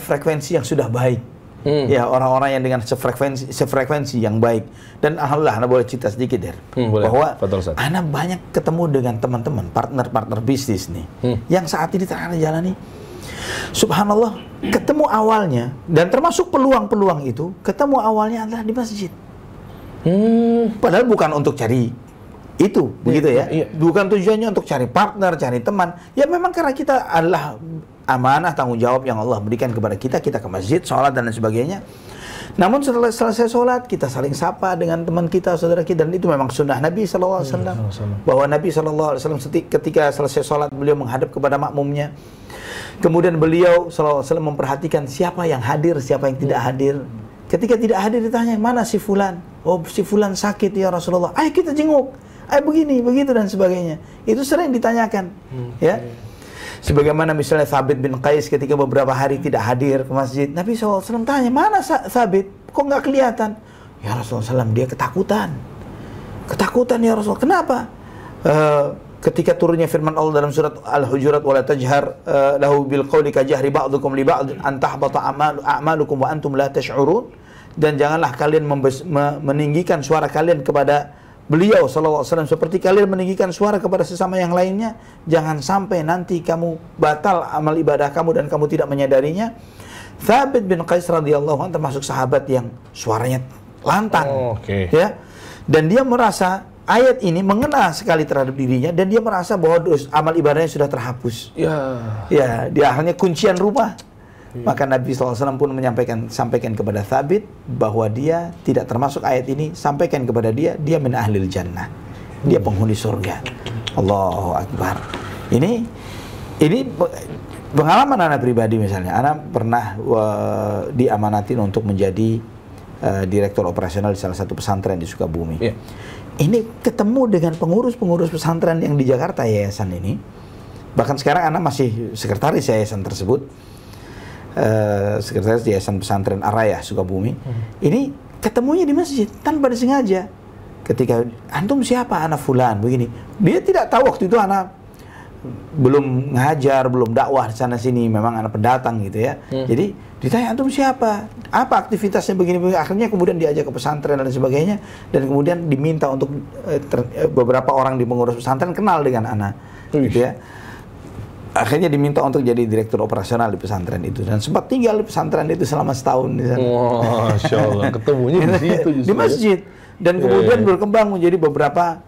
frekuensi yang sudah baik. Ya, orang-orang yang dengan sefrekuensi yang baik. Dan alhamdulillah, Anda boleh cerita sedikit der, bahwa Anda banyak ketemu dengan teman-teman, partner-partner bisnis nih, yang saat ini Anda jalani. Subhanallah, ketemu awalnya dan termasuk peluang-peluang itu, ketemu awalnya adalah di masjid. Padahal bukan untuk cari Itu, begitu ya. Bukan tujuannya untuk cari partner, cari teman. Ya memang karena kita adalah amanah, tanggung jawab yang Allah berikan kepada kita. Kita ke masjid, sholat dan lain sebagainya. Namun setelah selesai sholat, kita saling sapa dengan teman kita, saudara kita. Dan itu memang sunnah Nabi SAW. Bahwa Nabi SAW ketika selesai sholat, beliau menghadap kepada makmumnya. Kemudian beliau SAW memperhatikan siapa yang hadir, siapa yang tidak hadir. Ketika tidak hadir ditanya, mana si fulan? Oh, si fulan sakit ya Rasulullah. Ayo kita jenguk. Ayo begini, begitu dan sebagainya. Itu sering ditanyakan. Ya. Sebagaimana misalnya Thabit bin Qais ketika beberapa hari tidak hadir ke masjid. Nabi SAW tanya, mana Thabit? Kok nggak kelihatan? Ya Rasulullah SAW, dia ketakutan. Ketakutan ya Rasulullah. Kenapa? Ketika turunnya firman Allah dalam surat Al-Hujurat, wala tajhar lahu bil qawli ka jahri ba'dukum li ba'd an tahbata a'malukum wa antum la tash'urun. Dan janganlah kalian meninggikan suara kalian kepada beliau sallallahu alaihi wasallam seperti kalian meninggikan suara kepada sesama yang lainnya. Jangan sampai nanti kamu batal amal ibadah kamu dan kamu tidak menyadarinya. Thabit bin Qais radhiyallahu anhu termasuk sahabat yang suaranya lantang. Ya. Dan dia merasa ayat ini mengena sekali terhadap dirinya dan dia merasa bahwa amal ibadahnya sudah terhapus. Ya, dia hanya kuncian rumah. Maka Nabi SAW pun sampaikan kepada Thabit bahwa dia tidak termasuk ayat ini. Sampaikan kepada dia min ahlil jannah. Dia penghuni surga. Allahu Akbar. Ini pengalaman anak pribadi misalnya. Anak pernah diamanatin untuk menjadi direktur operasional di salah satu pesantren di Sukabumi. Ini ketemu dengan pengurus-pengurus pesantren yang di Jakarta, yayasan ini. Bahkan sekarang anak masih sekretaris yayasan tersebut. Sekretaris Yayasan Pesantren Araya Sukabumi. Ini ketemunya di masjid tanpa disengaja. Ketika antum siapa? Anak fulan begini. Dia tidak tahu waktu itu anak belum ngajar, belum dakwah di sana sini, memang anak pendatang gitu ya. Jadi ditanya antum siapa? Apa aktivitasnya begini? Akhirnya kemudian diajak ke pesantren dan sebagainya dan kemudian diminta untuk beberapa orang di pengurus pesantren kenal dengan anak. Gitu ya. Akhirnya diminta untuk jadi direktur operasional di pesantren itu dan sempat tinggal di pesantren itu selama setahun di sana. Masya Allah, ketemunya di situ justru. Di masjid dan kemudian berkembang menjadi beberapa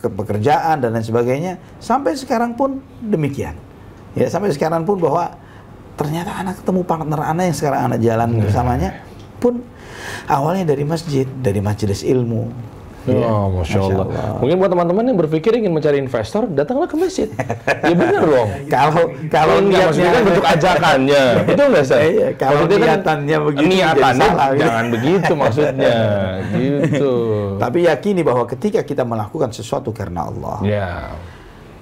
pekerjaan dan lain sebagainya sampai sekarang pun demikian. Ya, sampai sekarang pun bahwa ternyata anak ketemu partner anak yang sekarang anak jalan bersamanya pun awalnya dari masjid, dari majelis ilmu. Oh, Masya Allah. Mungkin buat teman-teman yang berpikir ingin mencari investor, datanglah ke masjid. Ya benar dong. Kalau maksudnya kan bentuk ajakannya, itu nggak sih? Kalau niatannya begitu, niatannya jangan begitu maksudnya, gitu. Tapi yakini bahwa ketika kita melakukan sesuatu karena Allah,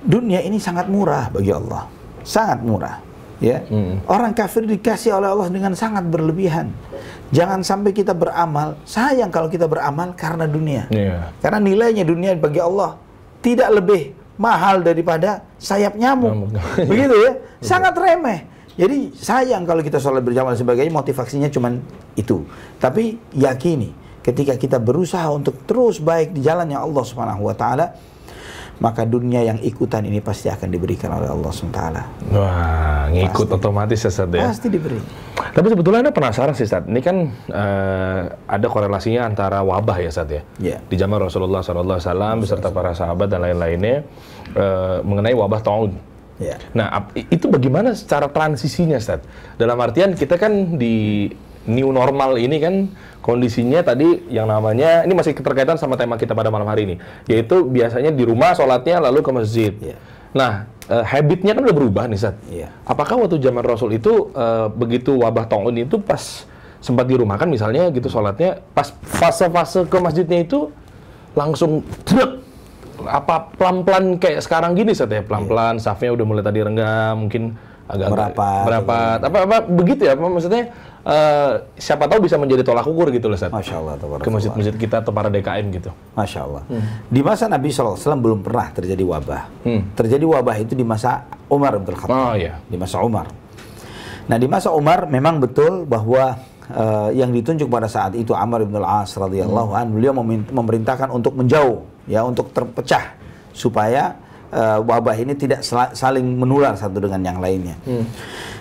dunia ini sangat murah bagi Allah, sangat murah. Ya, orang kafir dikasih oleh Allah dengan sangat berlebihan. Jangan sampai kita beramal, sayang kalau kita beramal karena dunia. Karena nilainya dunia bagi Allah tidak lebih mahal daripada sayap nyamuk. Begitu ya, sangat remeh. Jadi sayang kalau kita sholat berjamaah dan sebagainya, motivasinya cuma itu. Tapi yakini, ketika kita berusaha untuk terus baik di jalannya Allah Subhanahu wa Ta'ala, maka dunia yang ikutan ini pasti akan diberikan oleh Allah SWT. Wah, ngikut pasti. Otomatis ya, Ustaz ya? Pasti diberi. Tapi sebetulnya Anda penasaran sih, Ustaz. Ini kan ada korelasinya antara wabah ya, Ustaz ya? Di zaman Rasulullah SAW beserta para sahabat dan lain-lainnya mengenai wabah taun. Nah, itu bagaimana secara transisinya, Ustaz? Dalam artian kita kan di new normal ini kan kondisinya tadi yang namanya, ini masih keterkaitan sama tema kita pada malam hari ini, yaitu biasanya di rumah sholatnya lalu ke masjid. Nah, habitnya kan udah berubah nih, Ustaz. Apakah waktu zaman Rasul itu begitu wabah taun itu pas sempat di rumah kan misalnya gitu sholatnya, pas fase-fase ke masjidnya itu langsung apa pelan-pelan kayak sekarang gini, Ustaz ya? Pelan-pelan, safnya udah mulai tadi renggang, mungkin agak merapat, apa begitu ya? Maksudnya siapa tahu bisa menjadi tolak ukur gitu loh, Ustaz. Masya Allah. Ke masjid-masjid kita atau para DKM gitu. Masya Allah. Di masa Nabi SAW belum pernah terjadi wabah. Terjadi wabah itu di masa Umar bin Khattab. Di masa Umar. Nah, di masa Umar memang betul bahwa yang ditunjuk pada saat itu Amr bin al-As radhiyallahu anhu, beliau memerintahkan untuk menjauh, ya, untuk terpecah supaya wabah ini tidak saling menular satu dengan yang lainnya.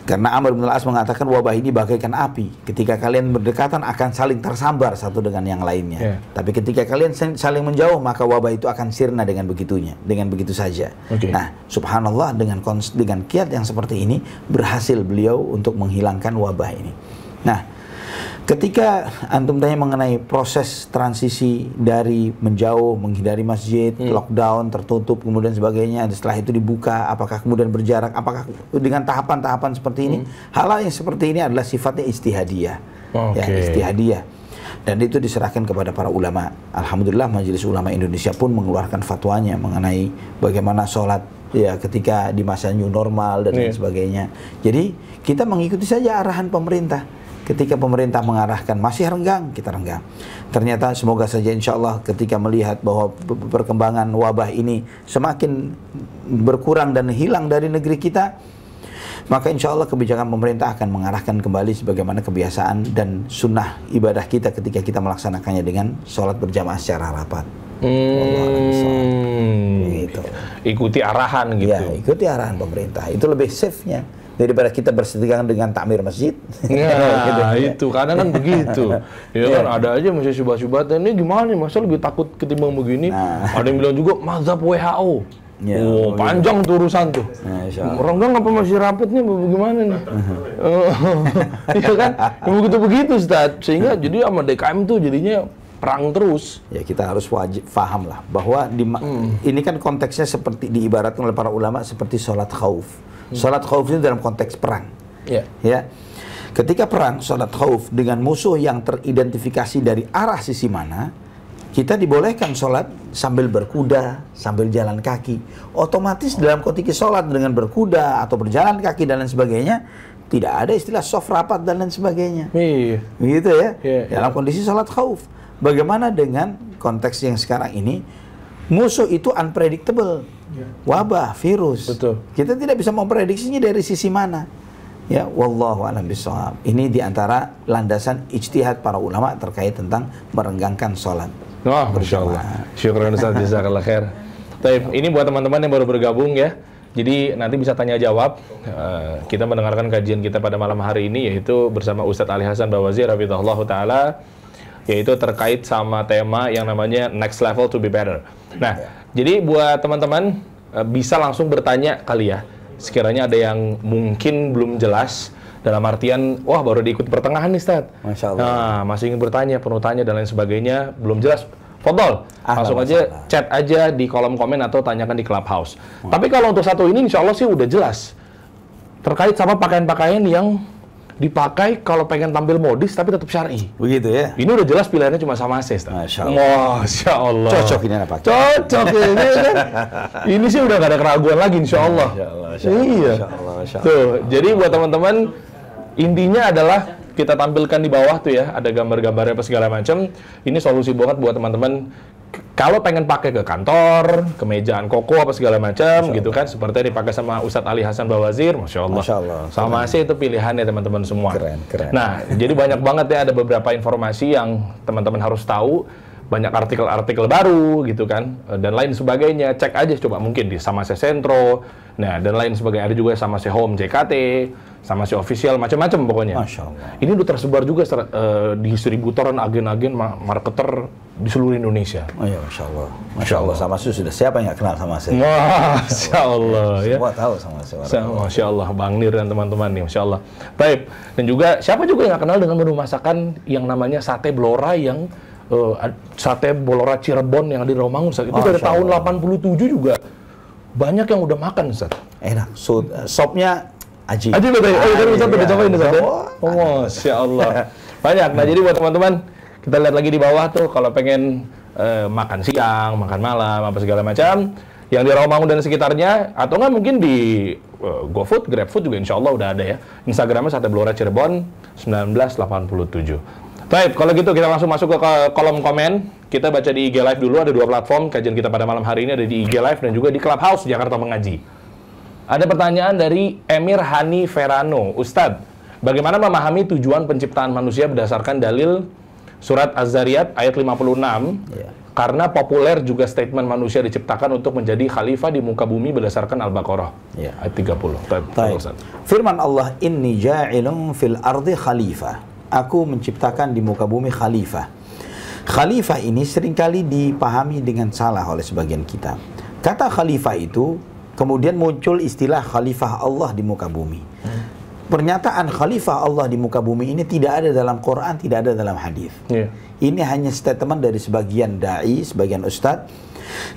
Karena Amr bin al-As mengatakan wabah ini bagaikan api. Ketika kalian berdekatan akan saling tersambar satu dengan yang lainnya. Tapi ketika kalian saling menjauh, maka wabah itu akan sirna dengan begitu saja. Nah, subhanallah, dengan kiat yang seperti ini berhasil beliau untuk menghilangkan wabah ini. Nah, ketika antum tanya mengenai proses transisi dari menjauh, menghindari masjid, lockdown, tertutup, kemudian sebagainya, setelah itu dibuka, apakah kemudian berjarak, apakah dengan tahapan-tahapan seperti ini, hal-hal yang seperti ini adalah sifatnya ijtihadiyah. Ya, ijtihadiyah. Dan itu diserahkan kepada para ulama. Alhamdulillah Majelis Ulama Indonesia pun mengeluarkan fatwanya mengenai bagaimana sholat ya ketika di masa new normal dan lain sebagainya. Jadi kita mengikuti saja arahan pemerintah. Ketika pemerintah mengarahkan masih renggang, kita renggang. Ternyata semoga saja insya Allah ketika melihat bahwa perkembangan wabah ini semakin berkurang dan hilang dari negeri kita, maka insya Allah kebijakan pemerintah akan mengarahkan kembali sebagaimana kebiasaan dan sunnah ibadah kita ketika kita melaksanakannya dengan sholat berjamaah secara rapat. Gitu. Ikuti arahan gitu. Ya, ikuti arahan pemerintah. Itu lebih safe-nya daripada kita bersinggungan dengan takmir masjid. Ya, gitu. Kadang kan begitu. Ya kan ada aja masih syubhat-syubhat. Ini gimana nih? Masa lebih takut ketimbang begini? Ada yang bilang juga mazhab WHO. Ya, panjang tuh urusan tuh. Renggang apa masih rapet nih? Bagaimana nih? Iya kan? Begitu-begitu, Ustaz. Sehingga jadi sama DKM tuh jadinya perang terus. Ya, kita harus wajib paham lah bahwa ini kan konteksnya seperti diibaratkan oleh para ulama seperti sholat khauf. Sholat khauf itu dalam konteks perang. Ya. Ketika perang, sholat khauf dengan musuh yang teridentifikasi dari arah sisi mana, kita dibolehkan sholat sambil berkuda, sambil jalan kaki. Otomatis dalam konteks sholat dengan berkuda atau berjalan kaki dan lain sebagainya, tidak ada istilah soft rapat dan lain sebagainya. Begitu ya. Dalam kondisi sholat khauf. Bagaimana dengan konteks yang sekarang ini? Musuh itu unpredictable. Wabah, virus. Betul. Kita tidak bisa memprediksinya dari sisi mana. Ya, wallahu a'lam bishawab. Ini diantara landasan ijtihad para ulama terkait tentang merenggangkan sholat. Wah, Masya Allah. Syukran Ustaz, jazakallah khair. Taib, ini buat teman-teman yang baru bergabung ya. Jadi nanti bisa tanya jawab. Kita mendengarkan kajian kita pada malam hari ini yaitu bersama Ustadz Ali Hasan Bawazir hafizahullah taala, yaitu terkait sama tema yang namanya next level to be better. Nah, jadi buat teman-teman bisa langsung bertanya kali ya. Sekiranya ada yang mungkin belum jelas dalam artian, wah baru diikut pertengahan nih Ustaz. Masya Allah. Nah, masih ingin bertanya, penuh tanya dan lain sebagainya, belum jelas. Fadol, langsung aja chat aja di kolom komen atau tanyakan di Clubhouse. Tapi kalau untuk satu ini insya Allah sih udah jelas. Terkait sama pakaian-pakaian yang dipakai kalau pengen tampil modis tapi tetap syar'i. Begitu ya. Ini udah jelas pilihannya cuma sama Masya Allah. Masya Allah. Cocok ini apa? Cocok ini kan. Ini sih udah gak ada keraguan lagi insya Allah. Iya. Tuh, jadi buat teman-teman intinya adalah kita tampilkan di bawah tuh ya, ada gambar-gambarnya apa segala macam. Ini solusi banget buat teman-teman kalau pengen pakai ke kantor, kemejaan koko apa segala macam gitu kan, seperti yang dipakai sama Ustadz Ali Hasan Bawazir, Masya Allah. Masya Allah. Sama sih itu pilihannya teman-teman semua. Keren, keren. Nah, jadi banyak banget ya, ada beberapa informasi yang teman-teman harus tahu, banyak artikel-artikel baru gitu kan, dan lain sebagainya. Cek aja coba mungkin di Samase Sentro, nah dan lain sebagainya. Ada juga Samase Home JKT, Samase Official, macam-macam pokoknya. Masya Allah. Ini udah tersebar juga distributoran agen-agen marketer di seluruh Indonesia. Oh ya, Masya Allah. Masya Allah. Samase sudah siapa yang nggak kenal Samase? Masya Allah. Ya. Semua tahu Samase. Masya Allah, Bang Nir dan teman-teman nih, Masya Allah. Baik. Dan juga siapa juga yang nggak kenal dengan menu masakan yang namanya sate blora yang sate Blora Cirebon yang ada di Rawamangun, Ustaz. Itu dari tahun 87 juga banyak yang udah makan, Ustaz. Enak. Sopnya aji. Aji betul. Oh, kan Ustaz udah cobain Ustaz ya? Oh, Masya Allah. Banyak. Nah, jadi buat teman-teman, kita lihat lagi di bawah tuh kalau pengen makan siang, makan malam, apa segala macam yang di Rawamangun dan sekitarnya, atau nggak mungkin di GoFood, GrabFood juga insya Allah udah ada ya. Instagramnya Sate Blora Cirebon 1987. Baik, kalau gitu kita langsung masuk ke kolom komen. Kita baca di IG Live dulu, ada dua platform kajian kita pada malam hari ini, ada di IG Live dan juga di Clubhouse Jakarta Mengaji. Ada pertanyaan dari Emir Hani Ferano. Ustadz, bagaimana memahami tujuan penciptaan manusia berdasarkan dalil surat Az-Zariyat ayat 56 karena populer juga statement manusia diciptakan untuk menjadi khalifah di muka bumi berdasarkan Al-Baqarah ayat 30. Firman Allah, inni ja'ilun fil ardi khalifah. Aku menciptakan di muka bumi khalifah. Khalifah ini seringkali dipahami dengan salah oleh sebagian kita. Kata khalifah itu kemudian muncul istilah khalifah Allah di muka bumi. Pernyataan khalifah Allah di muka bumi ini tidak ada dalam Quran, tidak ada dalam hadis. Ini hanya statement dari sebagian dai, sebagian ustadz,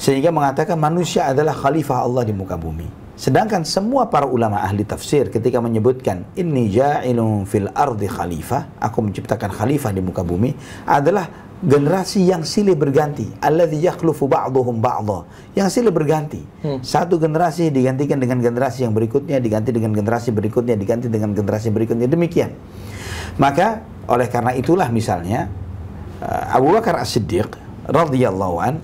sehingga mengatakan manusia adalah khalifah Allah di muka bumi. Sedangkan semua para ulama ahli tafsir ketika menyebutkan inni ja'ilun fil ardi khalifah, aku menciptakan khalifah di muka bumi, adalah generasi yang silih berganti. Alladzi yakhlufu ba'dhum ba'dha, yang silih berganti. Satu generasi digantikan dengan generasi yang berikutnya, diganti dengan generasi berikutnya, diganti dengan generasi berikutnya, demikian. Maka oleh karena itulah misalnya Abu Bakar As-Siddiq radhiyallahu an,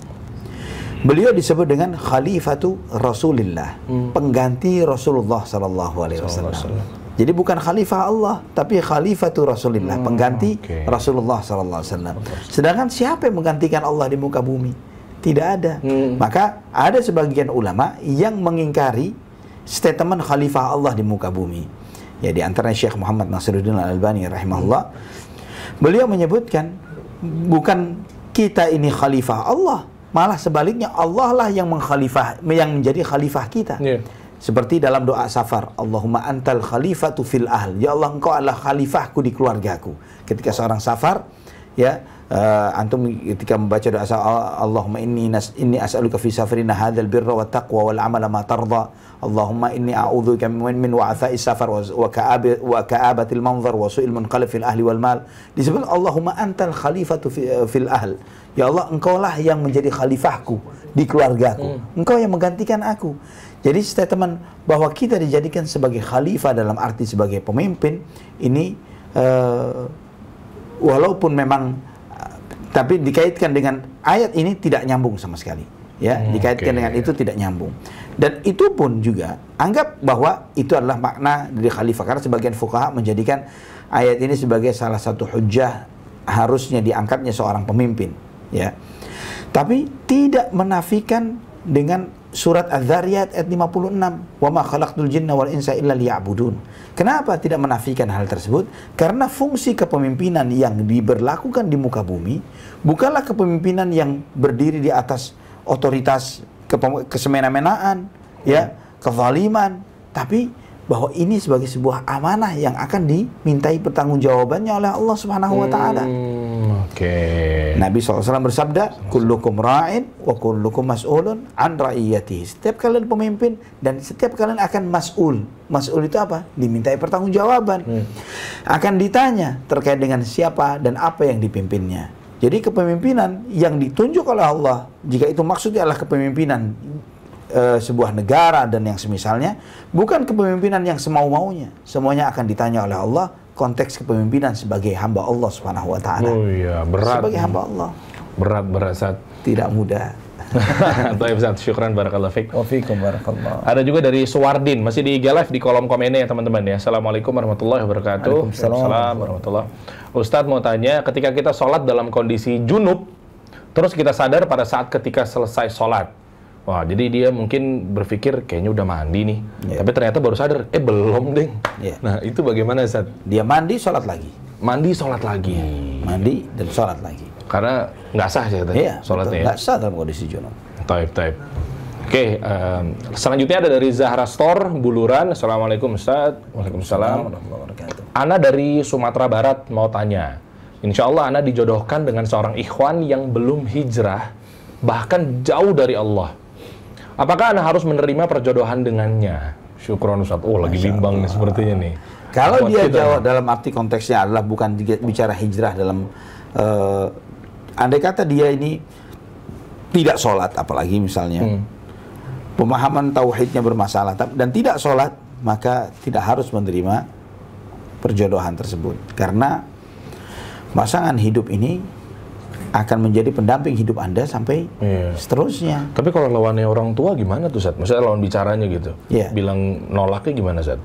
beliau disebut dengan khalifatu Rasulillah, pengganti Rasulullah sallallahu alaihi wasallam. Jadi bukan khalifah Allah, tapi khalifatu Rasulillah, pengganti Rasulullah sallallahu alaihi wasallam. Sedangkan siapa yang menggantikan Allah di muka bumi? Tidak ada. Maka ada sebagian ulama yang mengingkari statement khalifah Allah di muka bumi. Ya, di antaranya Syekh Muhammad Nasiruddin Al-Albani rahimahullah. Beliau menyebutkan bukan kita ini khalifah Allah, malah sebaliknya Allah lah yang menjadi khalifah kita. Seperti dalam doa safar, Allahumma antal khalifatu fil ahl, ya Allah engkau adalah khalifahku di keluargaku. Ketika seorang safar, ya antum ketika membaca doa Allahumma inni as'aluka fi safrina hadzal birra wat taqwa wal amala ma tarda, Allahumma inni a'udzubika min wa'tha'is safar wa ka'abatil manzar wa su'il munqalab fil ahli wal mal. Disebut Allahumma antal khalifatu fil ahl, ya Allah engkaulah yang menjadi khalifahku di keluargaku, engkau yang menggantikan aku. Jadi statement bahwa kita dijadikan sebagai khalifah dalam arti sebagai pemimpin ini walaupun memang tapi dikaitkan dengan ayat ini tidak nyambung sama sekali, ya, dikaitkan dengan itu tidak nyambung. Dan itu pun juga anggap bahwa itu adalah makna dari khalifah, karena sebagian fuqaha menjadikan ayat ini sebagai salah satu hujjah harusnya diangkatnya seorang pemimpin, ya. Tapi tidak menafikan dengan surat Az-Zariyat ayat 56, wa ma khalaqtul jinna wal insa illa liya'budun. Kenapa tidak menafikan hal tersebut? Karena fungsi kepemimpinan yang diberlakukan di muka bumi bukanlah kepemimpinan yang berdiri di atas otoritas kesemena-menaan, ya, kezaliman, tapi bahwa ini sebagai sebuah amanah yang akan dimintai pertanggungjawabannya oleh Allah Subhanahu wa taala. Nabi SAW bersabda, kullukum ra'in wa kullukum mas'ulun an ra'iyatihi. Setiap kalian pemimpin dan setiap kalian akan mas'ul. Mas'ul itu apa? Dimintai pertanggungjawaban. Akan ditanya terkait dengan siapa dan apa yang dipimpinnya. Jadi kepemimpinan yang ditunjuk oleh Allah, jika itu maksudnya adalah kepemimpinan sebuah negara dan yang semisalnya, bukan kepemimpinan yang semau-maunya. Semuanya akan ditanya oleh Allah konteks kepemimpinan sebagai hamba Allah Subhanahu wa taala. Oh iya, berat. Sebagai hamba Allah. Berat Ustaz. Tidak mudah. Baik Ustaz, syukran barakallahu fiik. Wa fiikum barakallah. Ada juga dari Suwardin, masih di IG Live di kolom komennya ya teman-teman ya. Assalamualaikum warahmatullahi wabarakatuh. Waalaikumsalam warahmatullahi. Ustadz mau tanya, ketika kita sholat dalam kondisi junub, terus kita sadar pada saat ketika selesai sholat. Wah, jadi dia mungkin berpikir kayaknya udah mandi nih, tapi ternyata baru sadar, belum ding. Nah, itu bagaimana Ustaz? Dia mandi, sholat lagi. Mandi, sholat lagi. Mandi dan sholat lagi. Karena nggak sah ya sholatnya. Nggak sah dalam kondisi junub. Taib. Oke, selanjutnya ada dari Zahra Store, Buluran. Assalamualaikum Ustaz. Waalaikumsalam. Ana dari Sumatera Barat mau tanya. Insya Allah Ana dijodohkan dengan seorang ikhwan yang belum hijrah, bahkan jauh dari Allah. Apakah Anda harus menerima perjodohan dengannya? Syukron Ustaz. Oh, lagi bimbang nih sepertinya nih. Kalau dia jawab dalam arti konteksnya adalah bukan bicara hijrah dalam andai kata dia ini tidak sholat, apalagi misalnya pemahaman tauhidnya bermasalah dan tidak sholat, maka tidak harus menerima perjodohan tersebut. Karena pasangan hidup ini akan menjadi pendamping hidup Anda sampai seterusnya. Tapi kalau lawannya orang tua gimana tuh, Ustaz? Maksudnya lawan bicaranya gitu. Bilang nolaknya gimana, Ustaz?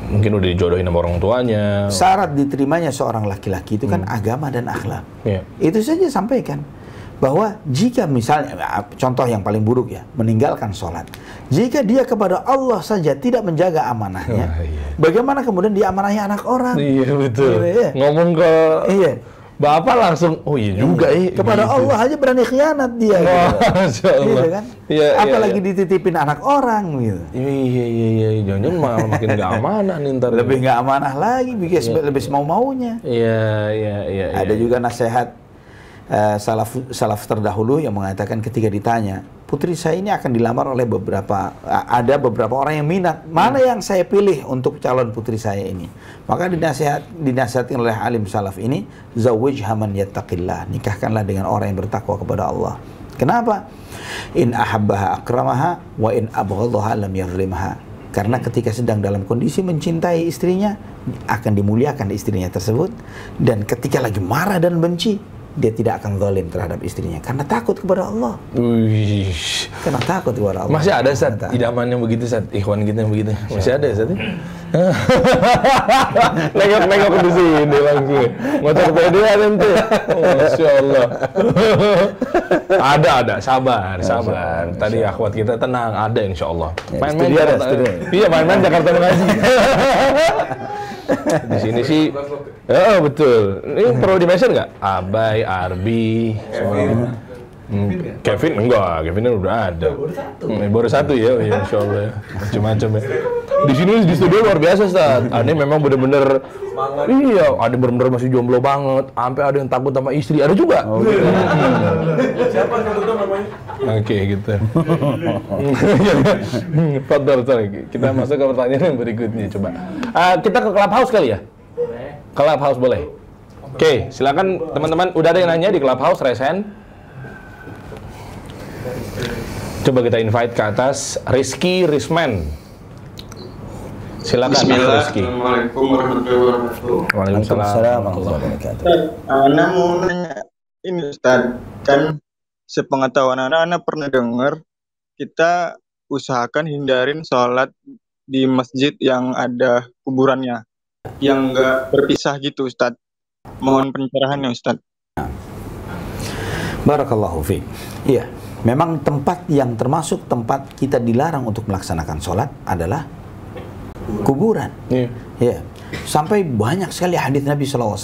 Mungkin udah dijodohin sama orang tuanya. Syarat diterimanya seorang laki-laki itu kan agama dan akhlak. Itu saja sampaikan. bahwa jika misalnya, contoh yang paling buruk ya, meninggalkan sholat, jika dia kepada Allah saja tidak menjaga amanahnya, bagaimana kemudian dia amanahnya anak orang? Iya betul. Gitu, ya. Ngomong ke bapak langsung, oh iya juga kepada gitu. Allah aja berani khianat dia. Masya Allah. Gitu kan? Iya, apalagi dititipin anak orang gitu. Iya, jangan malah makin nggak amanah nih ntar. Lebih nggak amanah lagi, lebih semau-maunya. Iya. Ada juga nasihat salaf terdahulu yang mengatakan ketika ditanya, putri saya ini akan dilamar oleh ada beberapa orang yang minat, mana yang saya pilih untuk calon putri saya ini? Maka dinasihatkan oleh alim salaf ini, zawwijha man yattaqillah, nikahkanlah dengan orang yang bertakwa kepada Allah. Kenapa? In ahabbaha akramaha wa in abghadaha lam yadhlimha. Karena ketika sedang dalam kondisi mencintai istrinya, akan dimuliakan istrinya tersebut, dan ketika lagi marah dan benci, dia tidak akan zalim terhadap istrinya karena takut kepada Allah. Karena takut kepada Allah. Masih ada Ustaz idaman yang begitu, Ustaz, ikhwan kita yang begitu. Masih ada Ustaz. Nengok di sini langsung. Motor pedean ente. Masya Allah. Ada. Sabar. Tadi akhwat kita tenang, ada insya Allah. Main-main Jakarta. Iya, main-main Jakarta mengaji. Di sini sih, betul. Ini perlu di-mention nggak? Abai, Arbi, semua. Kevin enggak, Kevin udah ada. Baru satu ya, insya Allah. Macam-macam ya. Di sini di studio luar biasa, Ustaz. Ini memang bener-bener, iya, ada bener-bener masih jomblo banget. Sampai ada yang takut sama istri, ada juga. Siapa namanya? Oke, gitu. Fadhal, kita masuk ke pertanyaan yang berikutnya, coba. Kita ke Clubhouse kali ya? Clubhouse boleh. Oke, silakan teman-teman. Udah ada yang nanya di Clubhouse, Resen. Coba kita invite ke atas Rizky Risman. Silakan Rizky. Assalamualaikum warahmatullahi wabarakatuh. Waalaikumsalam warahmatullahi wabarakatuh. Ana mau nanya ini Ustaz, kan sepengetahuan anak pernah dengar kita usahakan hindarin sholat di masjid yang ada kuburannya, yang enggak berpisah gitu Ustaz. Mohon pencerahannya Ustaz. Barakallahu fiik. Iya, memang tempat yang termasuk tempat kita dilarang untuk melaksanakan sholat adalah kuburan. Ya. Sampai banyak sekali hadis Nabi SAW.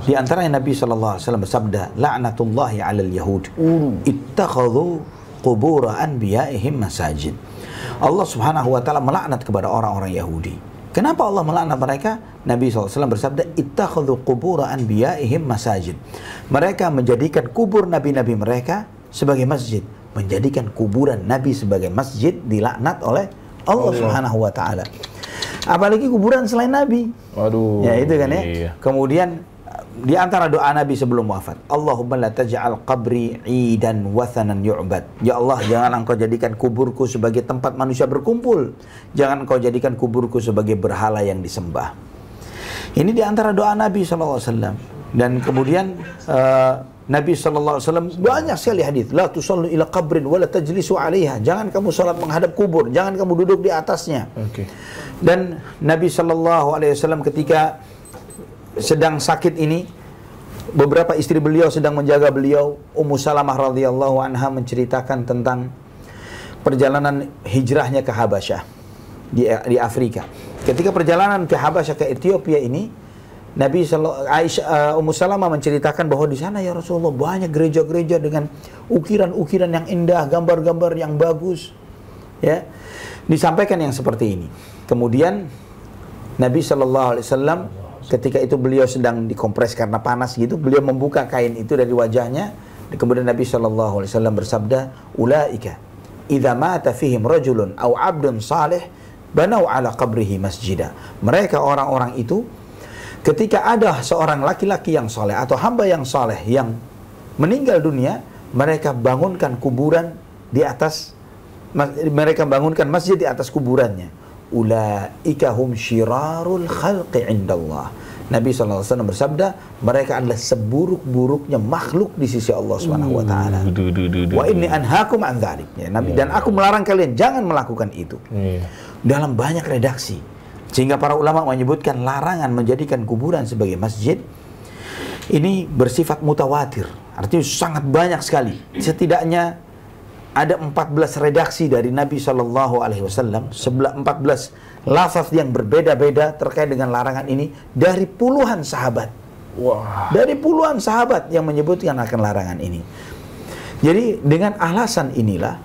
Di antaranya Nabi SAW bersabda, la'natullahi 'alal yahud ittakhadhu qubur anbiya'ihim masajid. Allah Subhanahu wa taala melaknat kepada orang-orang Yahudi. Kenapa Allah melaknat mereka? Nabi SAW bersabda, ittakhadhu qubur anbiya'ihim masajid. Mereka menjadikan kubur nabi-nabi mereka sebagai masjid. Menjadikan kuburan nabi sebagai masjid dilaknat oleh Allah Subhanahu wa taala. Apalagi kuburan selain Nabi. Waduh. Ya itu kan ya. Iya. Kemudian di antara doa Nabi sebelum wafat, Allahumma la taj'al qabri 'idan wathanan yu'bad. Ya Allah, jangan Engkau jadikan kuburku sebagai tempat manusia berkumpul. Jangan Engkau jadikan kuburku sebagai berhala yang disembah. Ini di antara doa Nabi SAW. Dan kemudian Nabi SAW banyak sekali hadis. La tusallu ila qabrin wa la tajlisu 'alaiha. Jangan kamu salat menghadap kubur, jangan kamu duduk di atasnya. Dan Nabi SAW ketika sedang sakit ini, beberapa istri beliau sedang menjaga beliau. Ummu Salamah radhiyallahu anha menceritakan tentang perjalanan hijrahnya ke Habasyah di Afrika. Ketika perjalanan ke Habasyah ke Ethiopia ini, Ummu Salamah menceritakan bahwa di sana ya Rasulullah banyak gereja-gereja dengan ukiran-ukiran yang indah, gambar-gambar yang bagus. Ya, disampaikan yang seperti ini. Kemudian Nabi SAW ketika itu beliau sedang dikompres karena panas gitu, beliau membuka kain itu dari wajahnya. Kemudian Nabi SAW bersabda, ulaika idza mata fihim rajulun aw 'abdun salih banau ala qabrihi masjidah. Mereka orang-orang itu ketika ada seorang laki-laki yang saleh atau hamba yang saleh yang meninggal dunia, mereka bangunkan kuburan di atas, mereka bangunkan masjid di atas kuburannya. Ulaika hum syirarul khalqi indallah. Nabi SAW bersabda, mereka adalah seburuk-buruknya makhluk di sisi Allah Subhanahu wa taala. Wa inni anhaakum an dzalik. Ya, Nabi, dan aku melarang kalian jangan melakukan itu. Dalam banyak redaksi. Sehingga para ulama menyebutkan larangan menjadikan kuburan sebagai masjid ini bersifat mutawatir, artinya sangat banyak sekali. Setidaknya ada 14 redaksi dari Nabi Shallallahu Alaihi Wasallam, 14 lafaz yang berbeda-beda terkait dengan larangan ini dari puluhan sahabat. Wah. Dari puluhan sahabat yang menyebutkan akan larangan ini. Jadi dengan alasan inilah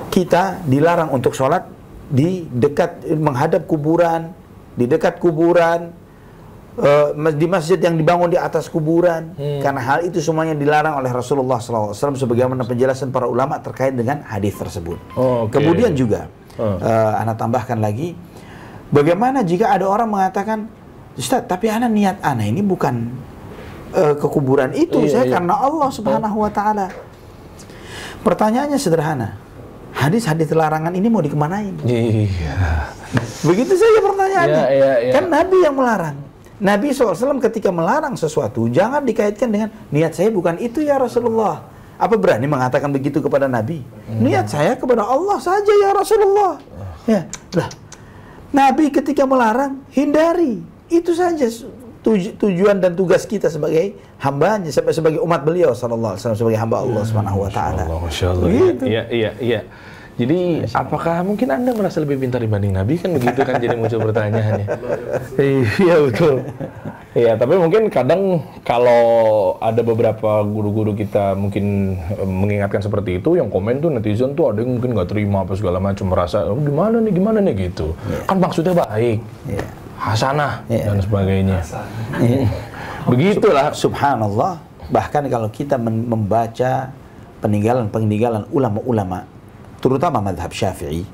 kita dilarang untuk sholat di dekat, menghadap kuburan, di dekat kuburan, di masjid yang dibangun di atas kuburan, karena hal itu semuanya dilarang oleh Rasulullah SAW sebagaimana penjelasan para ulama terkait dengan hadis tersebut. Kemudian juga ana tambahkan lagi, bagaimana jika ada orang mengatakan, Ustaz, tapi ana niat ana ini bukan ke kuburan itu, saya karena Allah Subhanahu wa Ta'ala. Pertanyaannya sederhana, hadis-hadis larangan ini mau dikemanain? Begitu saja pertanyaannya. Kan Nabi yang melarang. Nabi SAW ketika melarang sesuatu, jangan dikaitkan dengan niat saya bukan itu ya Rasulullah. Apa berani mengatakan begitu kepada Nabi? Niat saya kepada Allah saja ya Rasulullah. Ya, lah. Nabi ketika melarang, hindari. Itu saja tujuan dan tugas kita sebagai hambanya, sebagai umat beliau sallallahu alaihi wasallam, sebagai hamba Allah Subhanahu wa taala. Masya Allah. Iya. Jadi apakah mungkin Anda merasa lebih pintar dibanding Nabi, kan begitu kan, jadi muncul pertanyaannya. Iya betul. Iya, tapi mungkin kadang kalau ada beberapa guru-guru kita mungkin mengingatkan seperti itu, yang komen tuh netizen tuh ada yang mungkin nggak terima apa segala macam, merasa gimana nih gitu. Kan maksudnya baik. Hasanah dan sebagainya. Begitulah. Subhanallah. Bahkan kalau kita membaca peninggalan ulama-ulama, terutama mazhab Syafi'i,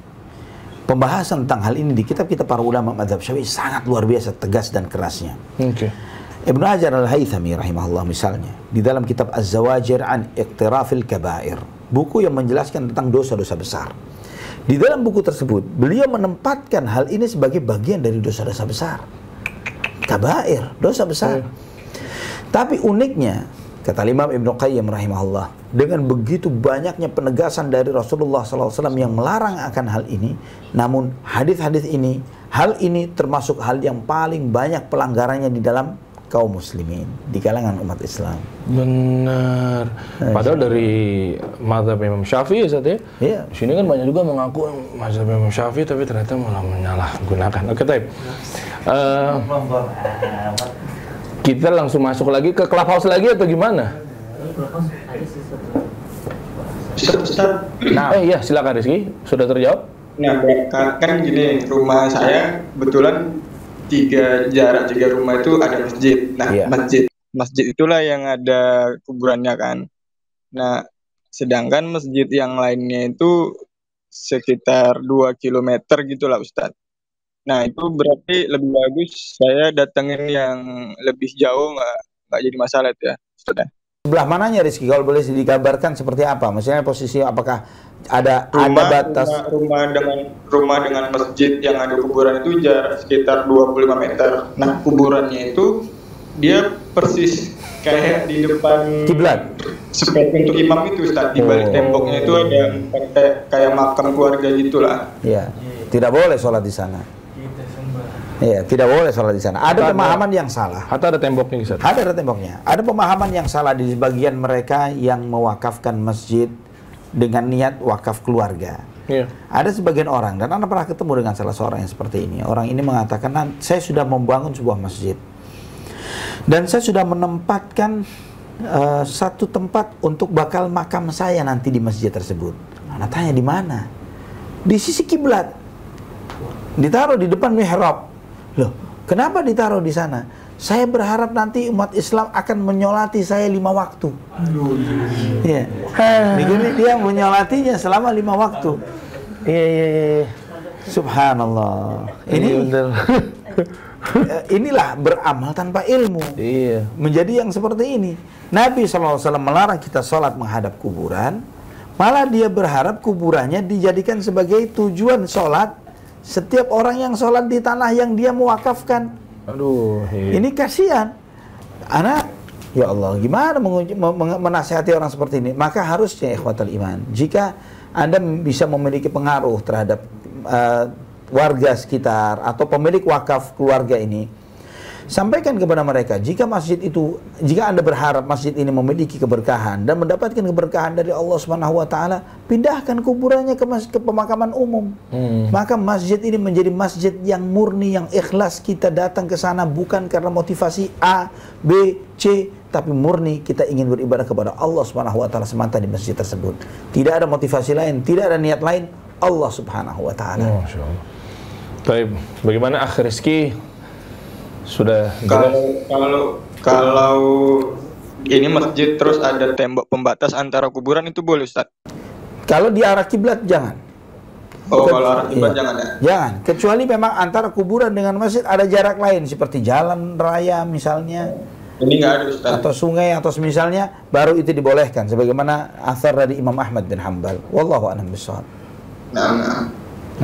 pembahasan tentang hal ini di kitab-kitab para ulama mazhab Syafi'i sangat luar biasa tegas dan kerasnya. Ibnu Hajar al-Haythami rahimahullah misalnya, di dalam kitab Az-Zawajir an Iqtirafil Kabair, buku yang menjelaskan tentang dosa-dosa besar. Di dalam buku tersebut, beliau menempatkan hal ini sebagai bagian dari dosa-dosa besar. Kabair, dosa besar. Tapi uniknya, kata Imam Ibnu Qayyim rahimahullah, dengan begitu banyaknya penegasan dari Rasulullah SAW yang melarang akan hal ini, namun hadis-hadis ini, hal ini termasuk hal yang paling banyak pelanggarannya di dalam kaum muslimin, di kalangan umat Islam. Benar. Padahal dari mazhab Imam Syafi'i saja. Di sini kan banyak juga mengaku mazhab Imam Syafi'i, tapi ternyata malah menyalahgunakan. Oke, Taib. Kita langsung masuk lagi ke Clubhouse lagi atau gimana? Iya, silakan Rizky. Sudah terjawab? Nah, kan gini, rumah saya kebetulan jarak 3 rumah itu ada masjid. Nah, masjid itulah yang ada kuburannya kan. Nah, sedangkan masjid yang lainnya itu sekitar 2 km gitulah Ustadz. Nah, itu berarti lebih bagus saya datengin yang lebih jauh, nggak jadi masalah itu ya Ustadz. Sebelah mananya Rizky, kalau boleh dikabarkan seperti apa? Maksudnya posisi apakah ada batas? Rumah dengan masjid yang ada kuburan itu jarak sekitar 25 meter. Nah, kuburannya itu dia persis kayak di depan kiblat. Seperti untuk imam itu Ustaz, di balik temboknya itu ada kayak makam keluarga gitulah. Iya. Tidak boleh sholat di sana. Iya, tidak boleh sholat di sana. Ada pemahaman yang salah. Atau ada temboknya Ustaz? Ada temboknya. Ada pemahaman yang salah di sebagian mereka yang mewakafkan masjid dengan niat wakaf keluarga. Ada sebagian orang, dan Anda pernah ketemu dengan salah seorang yang seperti ini. Orang ini mengatakan, saya sudah membangun sebuah masjid dan saya sudah menempatkan satu tempat untuk bakal makam saya nanti di masjid tersebut. Anda tanya di mana? Di sisi kiblat. Ditaruh di depan mihrab. Loh, kenapa ditaruh di sana? Saya berharap nanti umat Islam akan menyolati saya 5 waktu. Iya. Begini dia menyolatinya selama 5 waktu. Iya. Subhanallah. Inilah beramal tanpa ilmu. Iya. Menjadi yang seperti ini. Nabi SAW melarang kita sholat menghadap kuburan. Malah dia berharap kuburannya dijadikan sebagai tujuan sholat setiap orang yang sholat di tanah yang dia mewakafkan. Aduh, ini kasihan. Anak, ya Allah, gimana menasihati orang seperti ini? Maka harusnya ikhwatal iman, jika Anda bisa memiliki pengaruh terhadap warga sekitar atau pemilik wakaf keluarga ini, Sampaikan kepada mereka, jika Anda berharap masjid ini memiliki keberkahan dan mendapatkan keberkahan dari Allah Subhanahu wa taala, pindahkan kuburannya ke pemakaman umum. Maka masjid ini menjadi masjid yang murni, yang ikhlas kita datang ke sana bukan karena motivasi A, B, C, tapi murni kita ingin beribadah kepada Allah Subhanahu wa taala semata di masjid tersebut. Tidak ada motivasi lain, tidak ada niat lain, Allah Subhanahu wa taala. Masya Allah. Baik, bagaimana Akh Rizky? Sudah kalau ini masjid terus ada tembok pembatas antara kuburan itu boleh, Ustaz? Kalau di arah kiblat jangan. Kalau arah kiblat jangan ya? Jangan, kecuali memang antara kuburan dengan masjid ada jarak lain seperti jalan raya misalnya. Ini nggak ada, Ustaz. Atau sungai atau misalnya, baru itu dibolehkan sebagaimana athar dari Imam Ahmad bin Hanbal. Wallahu a'lam bishawab. Nah.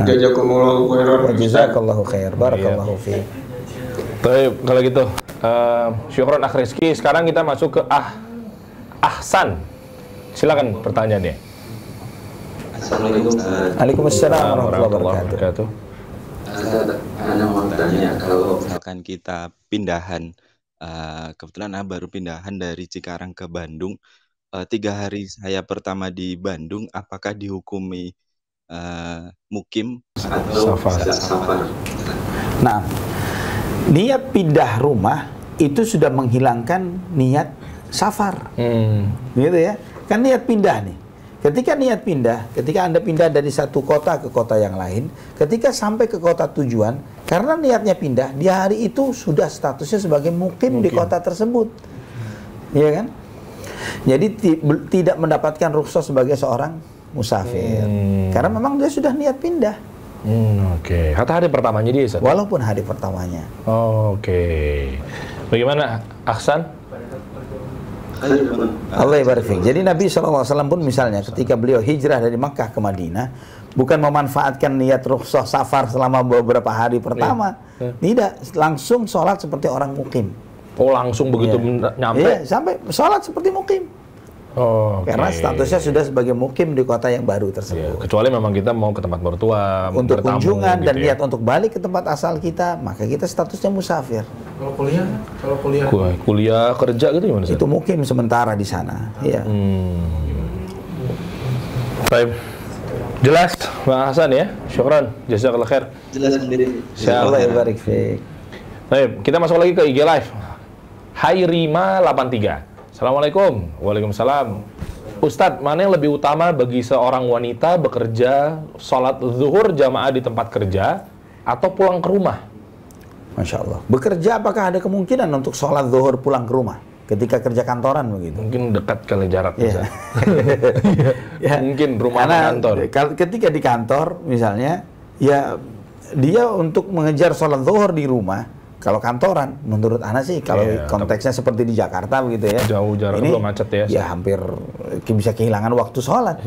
Jazakumullahu khairan. Jazakallahu khair. Barakallahu fiik. Baik, kalau gitu, syukron Akh Rizky. Sekarang kita masuk ke Ahsan. Silakan pertanyaannya. Assalamualaikum. Waalaikumsalam warahmatullahi wabarakatuh. Ana mau tanya, kalau misalkan kita pindahan, kebetulan Ana baru pindahan dari Cikarang ke Bandung, 3 hari saya pertama di Bandung, apakah dihukumi mukim atau safar? Nah, niat pindah rumah itu sudah menghilangkan niat safar. Gitu ya. Kan niat pindah nih. Ketika niat pindah, ketika Anda pindah dari satu kota ke kota yang lain, ketika sampai ke kota tujuan, karena niatnya pindah, di hari itu sudah statusnya sebagai mukim di kota tersebut. Iya kan? Jadi tidak mendapatkan rukhsah sebagai seorang musafir. Karena memang dia sudah niat pindah. Oke. Kata hari pertamanya dia, Ustaz? Walaupun hari pertamanya. Oke. Bagaimana Ahsan? Allah ibarik fiik. Jadi Nabi SAW pun misalnya ketika beliau hijrah dari Makkah ke Madinah, bukan memanfaatkan niat rukhsah safar selama beberapa hari pertama. Tidak, langsung sholat seperti orang mukim. Oh, langsung begitu nyampe? Iya, sampai sholat seperti mukim. Karena statusnya sudah sebagai mukim di kota yang baru tersebut. Kecuali memang kita mau ke tempat mertua, untuk bertamu, kunjungan gitu dan niat untuk balik ke tempat asal kita, maka kita statusnya musafir. Kalau kuliah? Kuliah kerja gitu gimana? Itu mukim sementara di sana. Iya. Baik. Jelas, Bang Hasan ya. Syukran. Jazakallah khair. Jelas sendiri. Allah ibarik fiik. Baik, kita masuk lagi ke IG Live. Hai Rima 83. Assalamualaikum. Waalaikumsalam. Ustadz, mana yang lebih utama bagi seorang wanita bekerja sholat zuhur jamaah di tempat kerja atau pulang ke rumah? Masya Allah. Bekerja apakah ada kemungkinan untuk sholat zuhur pulang ke rumah ketika kerja kantoran begitu? Mungkin dekat kali jaraknya. Ya. Mungkin rumah kantor. Ketika di kantor misalnya, ya dia untuk mengejar sholat zuhur di rumah. Kalau kantoran, menurut Ana sih, kalau konteksnya seperti di Jakarta begitu ya. Jauh jaraknya, belum macet ya. Ya hampir bisa kehilangan waktu sholat.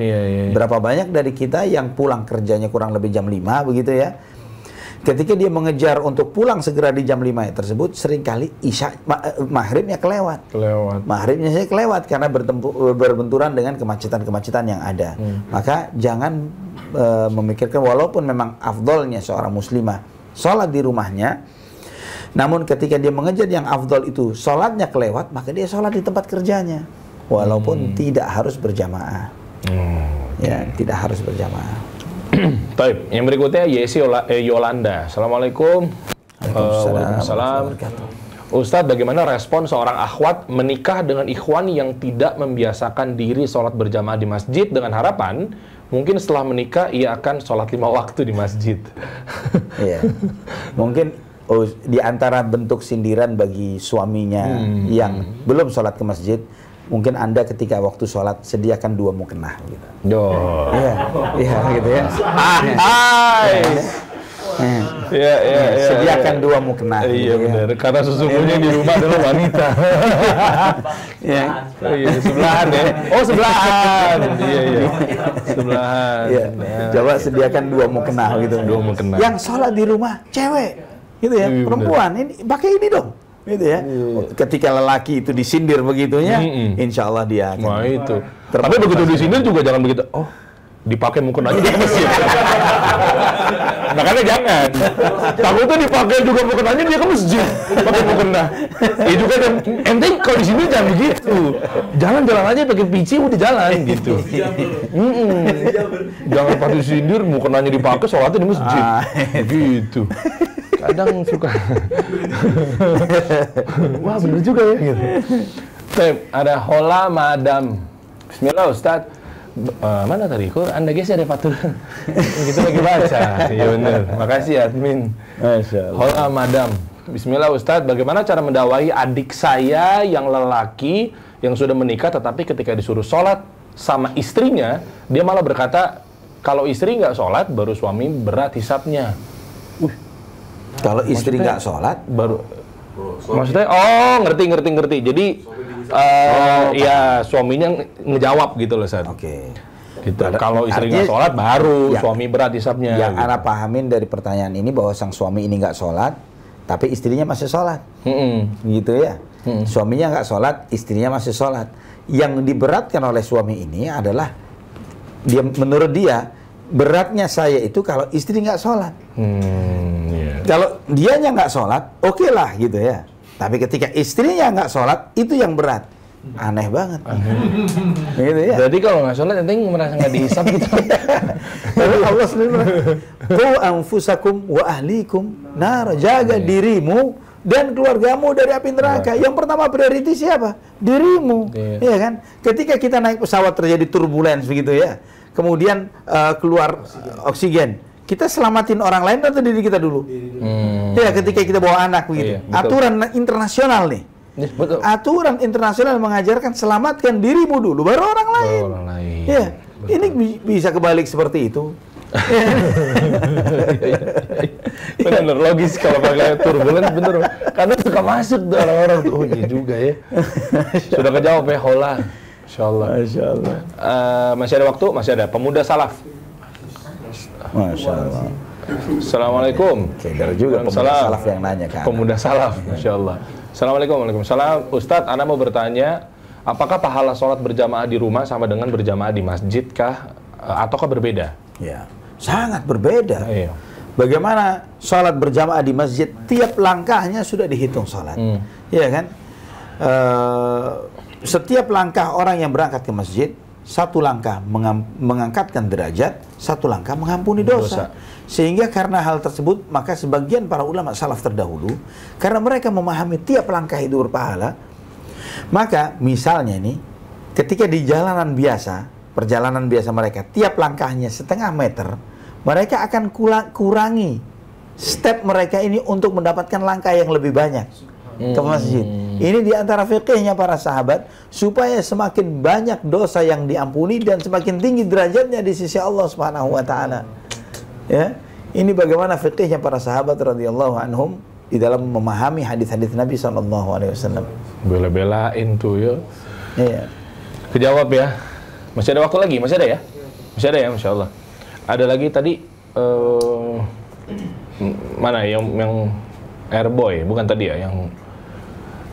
Berapa banyak dari kita yang pulang kerjanya kurang lebih jam 5 begitu ya. Ketika dia mengejar untuk pulang segera di jam 5 tersebut, seringkali maghribnya kelewat. Maghribnya saya kelewat karena berbenturan dengan kemacetan-kemacetan yang ada. Maka jangan memikirkan, walaupun memang afdolnya seorang muslimah sholat di rumahnya, namun ketika dia mengejar yang afdol itu sholatnya kelewat, maka dia sholat di tempat kerjanya, walaupun tidak harus berjamaah. Ya, tidak harus berjamaah. Baik, yang berikutnya Yesi Yolanda. Assalamualaikum. Waalaikumsalam. Ustadz, bagaimana respon seorang akhwat menikah dengan ikhwan yang tidak membiasakan diri sholat berjamaah di masjid dengan harapan mungkin setelah menikah ia akan sholat 5 waktu di masjid? Iya, mungkin di antara bentuk sindiran bagi suaminya yang belum sholat ke masjid, mungkin Anda ketika waktu sholat sediakan 2 mukena gitu. Iya, gitu ya. Sediakan 2 mukena. Iya benar, karena sesungguhnya di rumah adalah wanita. Sebelahan ya. Oh, sebelahan. Iya. Sebelahan. Coba sediakan 2 mukena gitu. 2 mukena. Yang sholat di rumah cewek. Gitu ya, perempuan ini pakai ini dong, gitu ya. Ketika lelaki itu disindir begitunya, insya Allah dia akan. Nah itu. Tapi begitu disindir juga jangan begitu. Oh, dipakai mukenanya dia ke masjid. Makanya jangan. Takutnya dipakai juga mukenanya dia ke masjid. Pakai mukena. Ya juga ente kalau di sini jangan begitu. Jalan-jalan aja pakai pici udah jalan gitu. Jangan pakai sindir mukenanya dipakai sholatnya di masjid. Gitu. Kadang suka. Wah bener juga ya gitu. Ada Hola Madam. Bismillah Ustaz. Mana tadi? Kok Anda geser ya Fatur? Kita lagi baca. Iya benar. Makasih admin. Masya Allah. Hola Madam. Bismillah Ustaz. Bagaimana cara mendakwahi adik saya yang lelaki yang sudah menikah tetapi ketika disuruh sholat sama istrinya dia malah berkata kalau istri nggak sholat baru suami berat hisapnya. Kalau istri nggak sholat Baru. Maksudnya? Oh ngerti. Jadi ya suaminya ngejawab gitu loh Ustaz. Oke. Gitu. Kalau istri nggak sholat baru suami berat hisapnya. Yang gitu. Ana pahamin dari pertanyaan ini bahwa sang suami ini nggak sholat, tapi istrinya masih sholat, gitu ya. Suaminya nggak sholat, istrinya masih sholat. Yang diberatkan oleh suami ini adalah dia menurut dia beratnya saya itu kalau istri nggak sholat. Kalau dianya nggak sholat, oke lah gitu ya. Tapi ketika istrinya nggak sholat, itu yang berat. Aneh banget. Gitu ya. Jadi kalau nggak sholat, nanti merasa nggak dihisap gitu. Tapi Allah sendiri qu anfusakum wa ahlikum nar, jaga dirimu dan keluargamu dari api neraka. Yang pertama prioritas siapa? Dirimu. Iya kan? Ketika kita naik pesawat terjadi turbulence begitu ya. Kemudian keluar oksigen. Kita selamatin orang lain atau diri kita dulu? Ya, ketika kita bawa anak begitu. Iya, aturan internasional nih. Yes, betul. Aturan internasional mengajarkan selamatkan dirimu dulu, baru orang lain. Ya, ini bisa kebalik seperti itu. Benar, logis kalau pakai turbulence bener. Karena suka masuk tuh orang-orang tuh. Oh iya juga ya. Sudah kejawab ya, Hola. Insyaallah. Masyaallah. Masih ada waktu? Masih ada. Pemuda salaf. Masya Allah. Assalamualaikum. Keder juga pemuda salaf yang nanya kan. Pemuda salaf, Masya Allah. Assalamualaikum. Waalaikumsalam. Ustadz, Anda mau bertanya, apakah pahala sholat berjamaah di rumah sama dengan berjamaah di masjid kah? Ataukah berbeda? Ya, sangat berbeda. Iya. Bagaimana sholat berjamaah di masjid, tiap langkahnya sudah dihitung sholat. Iya kan? Setiap langkah orang yang berangkat ke masjid, satu langkah mengangkatkan derajat, satu langkah mengampuni dosa. Sehingga karena hal tersebut, maka sebagian para ulama salaf terdahulu, karena mereka memahami tiap langkah itu berpahala, maka misalnya ini, ketika di jalanan biasa, perjalanan biasa mereka, tiap langkahnya setengah meter, mereka akan kurangi step mereka ini untuk mendapatkan langkah yang lebih banyak ke masjid. Ini diantara fikihnya para sahabat supaya semakin banyak dosa yang diampuni dan semakin tinggi derajatnya di sisi Allah Subhanahu wa taala. Ya. Ini bagaimana fikihnya para sahabat radhiyallahu anhum di dalam memahami hadis-hadis Nabi sallallahu alaihi wasallam. Bela-belain tuh ya. Iya. Kejawab ya. Masih ada waktu lagi? Masih ada ya? Masih ada ya, Masya Allah. Ada lagi tadi mana yang Airboy, bukan tadi ya, yang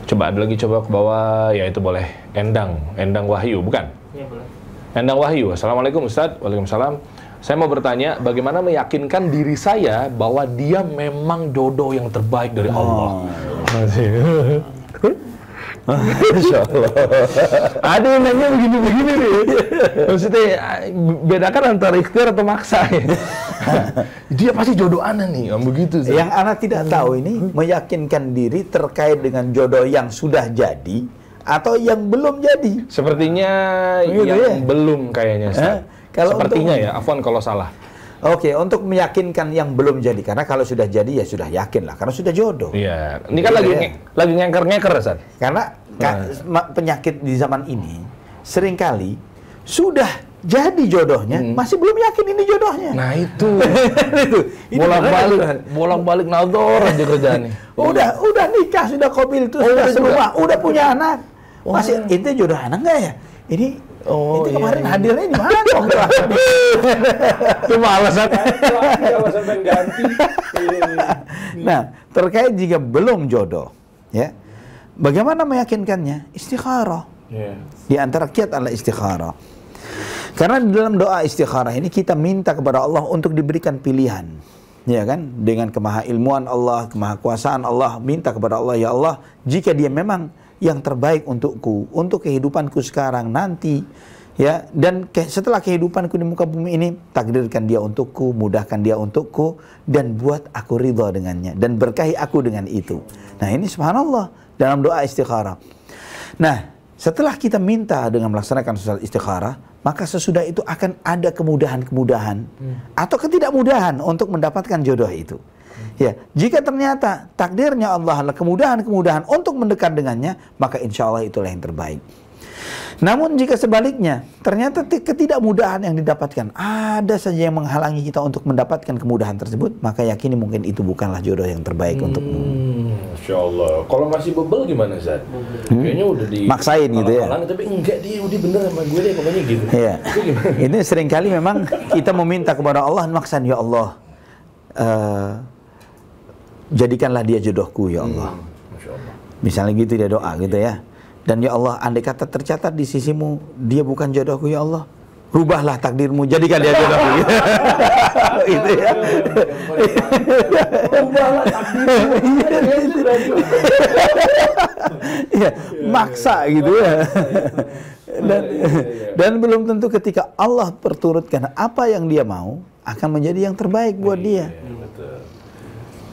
coba ada lagi, coba ke bawah, ya itu boleh. Endang Wahyu, bukan? Iya, boleh. Endang Wahyu. Assalamualaikum Ustadz. Waalaikumsalam. Saya mau bertanya, bagaimana meyakinkan diri saya bahwa dia memang jodoh yang terbaik dari Allah? Masya Allah. Ada yang nanya begini-begini nih. Maksudnya, bedakan antara ikhtiar atau maksa ya. Dia pasti jodoh ana nih, begitu. Yang ana tidak tahu ini meyakinkan diri terkait dengan jodoh yang sudah jadi atau yang belum jadi. Sepertinya gitu yang ya? belum kayaknya. Kalau sepertinya ya, afwan kalau salah. Oke, untuk meyakinkan yang belum jadi, karena kalau sudah jadi ya sudah yakin lah, karena sudah jodoh. Iya, ini kan Iya. lagi ngengker-ngengker, Ustaz. Karena penyakit di zaman ini seringkali sudah jadi jodohnya, masih belum yakin ini jodohnya. Nah itu, Ini bolak-balik nador aja kerjaannya. udah nikah, sudah qabil itu, sudah serumah, udah punya anak. Masih itu jodoh anak enggak ya? Ini kemarin hadirnya di mana dong? Cuma alasan ganti. Nah, terkait jika belum jodoh, ya, bagaimana meyakinkannya? Istikharah. Di antara kiat adalah istikharah. Karena di dalam doa istikharah ini kita minta kepada Allah untuk diberikan pilihan. Ya kan? Dengan kemahailmuan Allah, kemahakuasaan Allah, minta kepada Allah, ya Allah, jika dia memang yang terbaik untukku, untuk kehidupanku sekarang, nanti, ya, dan setelah kehidupanku di muka bumi ini, takdirkan dia untukku, mudahkan dia untukku, dan buat aku ridha dengannya, dan berkahi aku dengan itu. Nah, ini subhanallah dalam doa istikharah. Nah, setelah kita minta dengan melaksanakan salat istikharah, maka sesudah itu akan ada kemudahan-kemudahan atau ketidakmudahan untuk mendapatkan jodoh itu. Ya, jika ternyata takdirnya Allah adalah kemudahan-kemudahan untuk mendekat dengannya, maka insya Allah itulah yang terbaik. Namun jika sebaliknya, ternyata ketidakmudahan yang didapatkan, ada saja yang menghalangi kita untuk mendapatkan kemudahan tersebut, maka yakini mungkin itu bukanlah jodoh yang terbaik untukmu. Masya Allah. Kalau masih bebel gimana, Zat? Kayaknya udah di maksain gitu ya. Tapi enggak, dia udah bener sama gue deh, pokoknya gitu. Iya. Ini seringkali memang kita meminta kepada Allah, maksan, ya Allah, jadikanlah dia jodohku, ya Allah. Masya Allah. Misalnya gitu dia doa gitu ya. Dan ya Allah, andai kata tercatat di sisimu dia bukan jodohku, ya Allah, rubahlah takdirmu, jadikan dia jodohku. Itu ya. Rubahlah takdirmu. Iya, maksa gitu ya. Dan belum tentu ketika Allah perturutkan apa yang dia mau akan menjadi yang terbaik buat dia.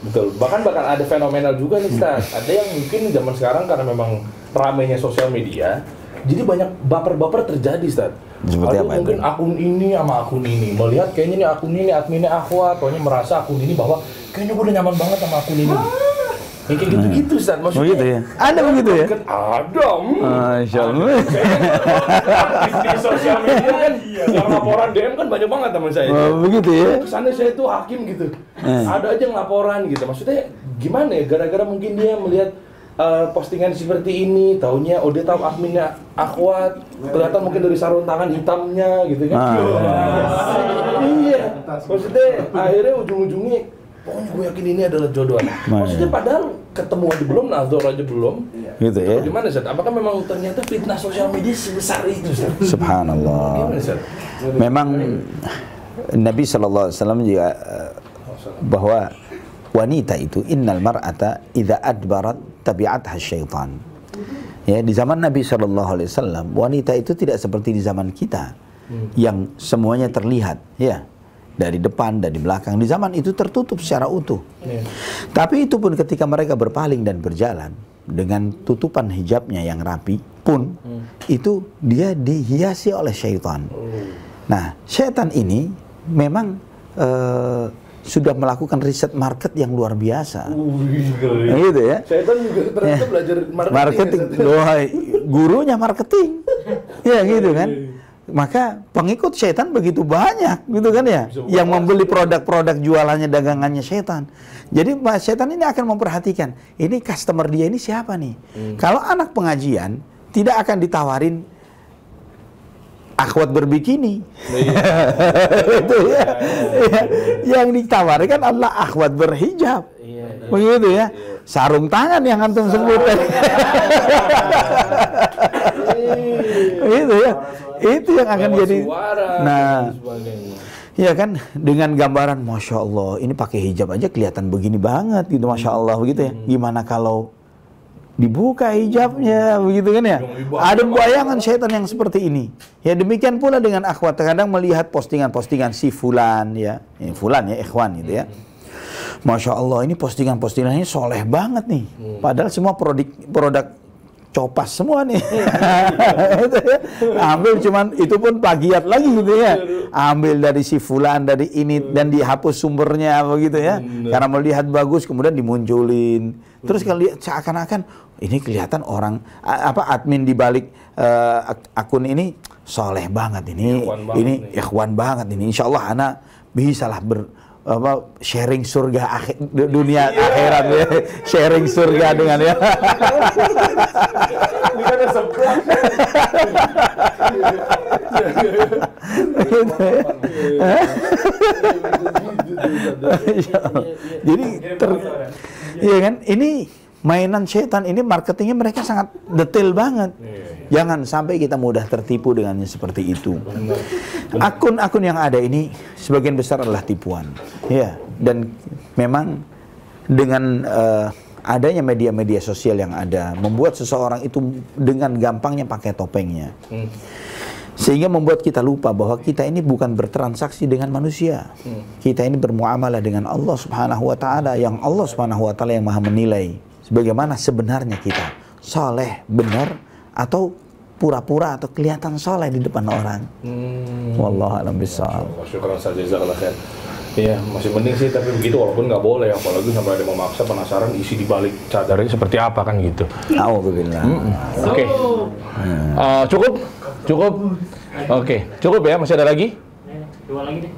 Betul. Bahkan ada fenomenal juga nih, Ustaz. Ada yang mungkin zaman sekarang karena memang ramainya sosial media, jadi banyak baper-baper terjadi, Ustaz. Seperti apa mungkin itu? akun ini sama akun ini melihat kayaknya nih akun ini adminnya akhwat, pokoknya merasa akun ini bahwa kayaknya gue udah nyaman banget sama akun ini. Yang kayak gitu-gitu, Ustaz. Maksudnya Begitu ya? Ada begitu ya? Ada. Masya Allah. Di sosial media kan, yang laporan DM kan banyak banget teman saya. Oh, begitu ya? Kesannya saya itu hakim gitu. Ada aja yang laporan gitu. Maksudnya gimana ya? Gara-gara mungkin dia melihat postingan seperti ini, taunya dia tahu adminnya akhwat, kelihatan mungkin dari sarung tangan hitamnya gitu kan. Iya. Maksudnya akhirnya ujung-ujungnya pokoknya gue yakin ini adalah jodoh. Maksudnya padahal ketemu aja belum, nazar aja belum. Gitu ya? Gimana, Zat? Apakah memang ternyata fitnah sosial media sebesar itu, Zat? Subhanallah. Gimana, Zat? Memang Nabi SAW juga bahwa wanita itu innal mar'ata idza adbarat tabi'atha syaitan. Ya, di zaman Nabi SAW wanita itu tidak seperti di zaman kita yang semuanya terlihat, ya. Dari depan, dari belakang. Di zaman itu tertutup secara utuh. Tapi itu pun ketika mereka berpaling dan berjalan dengan tutupan hijabnya yang rapi pun, itu dia dihiasi oleh syaitan. Nah, syaitan ini memang sudah melakukan riset market yang luar biasa. Gitu ya. Syaitan juga ternyata belajar marketing. Gurunya marketing. Ya gitu kan. Maka pengikut syaitan begitu banyak gitu kan ya, yang membeli produk-produk jualannya, dagangannya syaitan. Jadi syaitan ini akan memperhatikan ini customer dia ini siapa nih. Kalau anak pengajian tidak akan ditawarin akhwat berbikini. Itu ya. Yang ditawarkan adalah akhwat berhijab. Begitu ya. Sarung tangan yang antum sebut. Itu ya. Itu yang akan jadi. Nah, ya kan, dengan gambaran Masya Allah, ini pakai hijab aja kelihatan begini banget gitu, Masya Allah begitu ya. Gimana kalau dibuka hijabnya begitu kan ya? Ada bayangan syaitan yang seperti ini. Ya demikian pula dengan akhwat, terkadang melihat postingan-postingan si fulan ya, fulan ya, ikhwan gitu ya. Masya Allah, ini postingan-postingannya soleh banget nih. Padahal semua produk copas semua nih. Itu ya. Ambil cuman itu pun plagiat lagi gitu ya. Ambil dari si fulan, dari ini, dan dihapus sumbernya begitu ya. Karena melihat bagus kemudian dimunculin. Terus kalau seakan-akan ini kelihatan orang admin di balik akun ini soleh banget ini. Ini ikhwan banget ini. Insyaallah anak bisalah sharing surga dunia akhirat ya. Sharing surga dengan ya. Ini kan sebelah. Jadi iya kan, ini mainan setan ini marketingnya mereka sangat detail banget. Jangan sampai kita mudah tertipu dengannya seperti itu. Akun-akun yang ada ini sebagian besar adalah tipuan. Ya, dan memang dengan adanya media-media sosial yang ada membuat seseorang itu dengan gampangnya pakai topengnya. Sehingga membuat kita lupa bahwa kita ini bukan bertransaksi dengan manusia. Kita ini bermuamalah dengan Allah Subhanahu wa taala, yang Allah Subhanahu wa taala yang Maha menilai sebagaimana sebenarnya kita. Soleh, benar, atau pura-pura atau kelihatan soleh di depan orang. Wallahu a'lam bishawab. Syukran saja, jazakallah khair. Iya, masih mending sih, tapi begitu walaupun nggak boleh, apalagi sampai ada memaksa, penasaran isi di balik cadarnya seperti apa kan gitu. A'udzubillah. Oke. Cukup. Oke, cukup ya, masih ada lagi?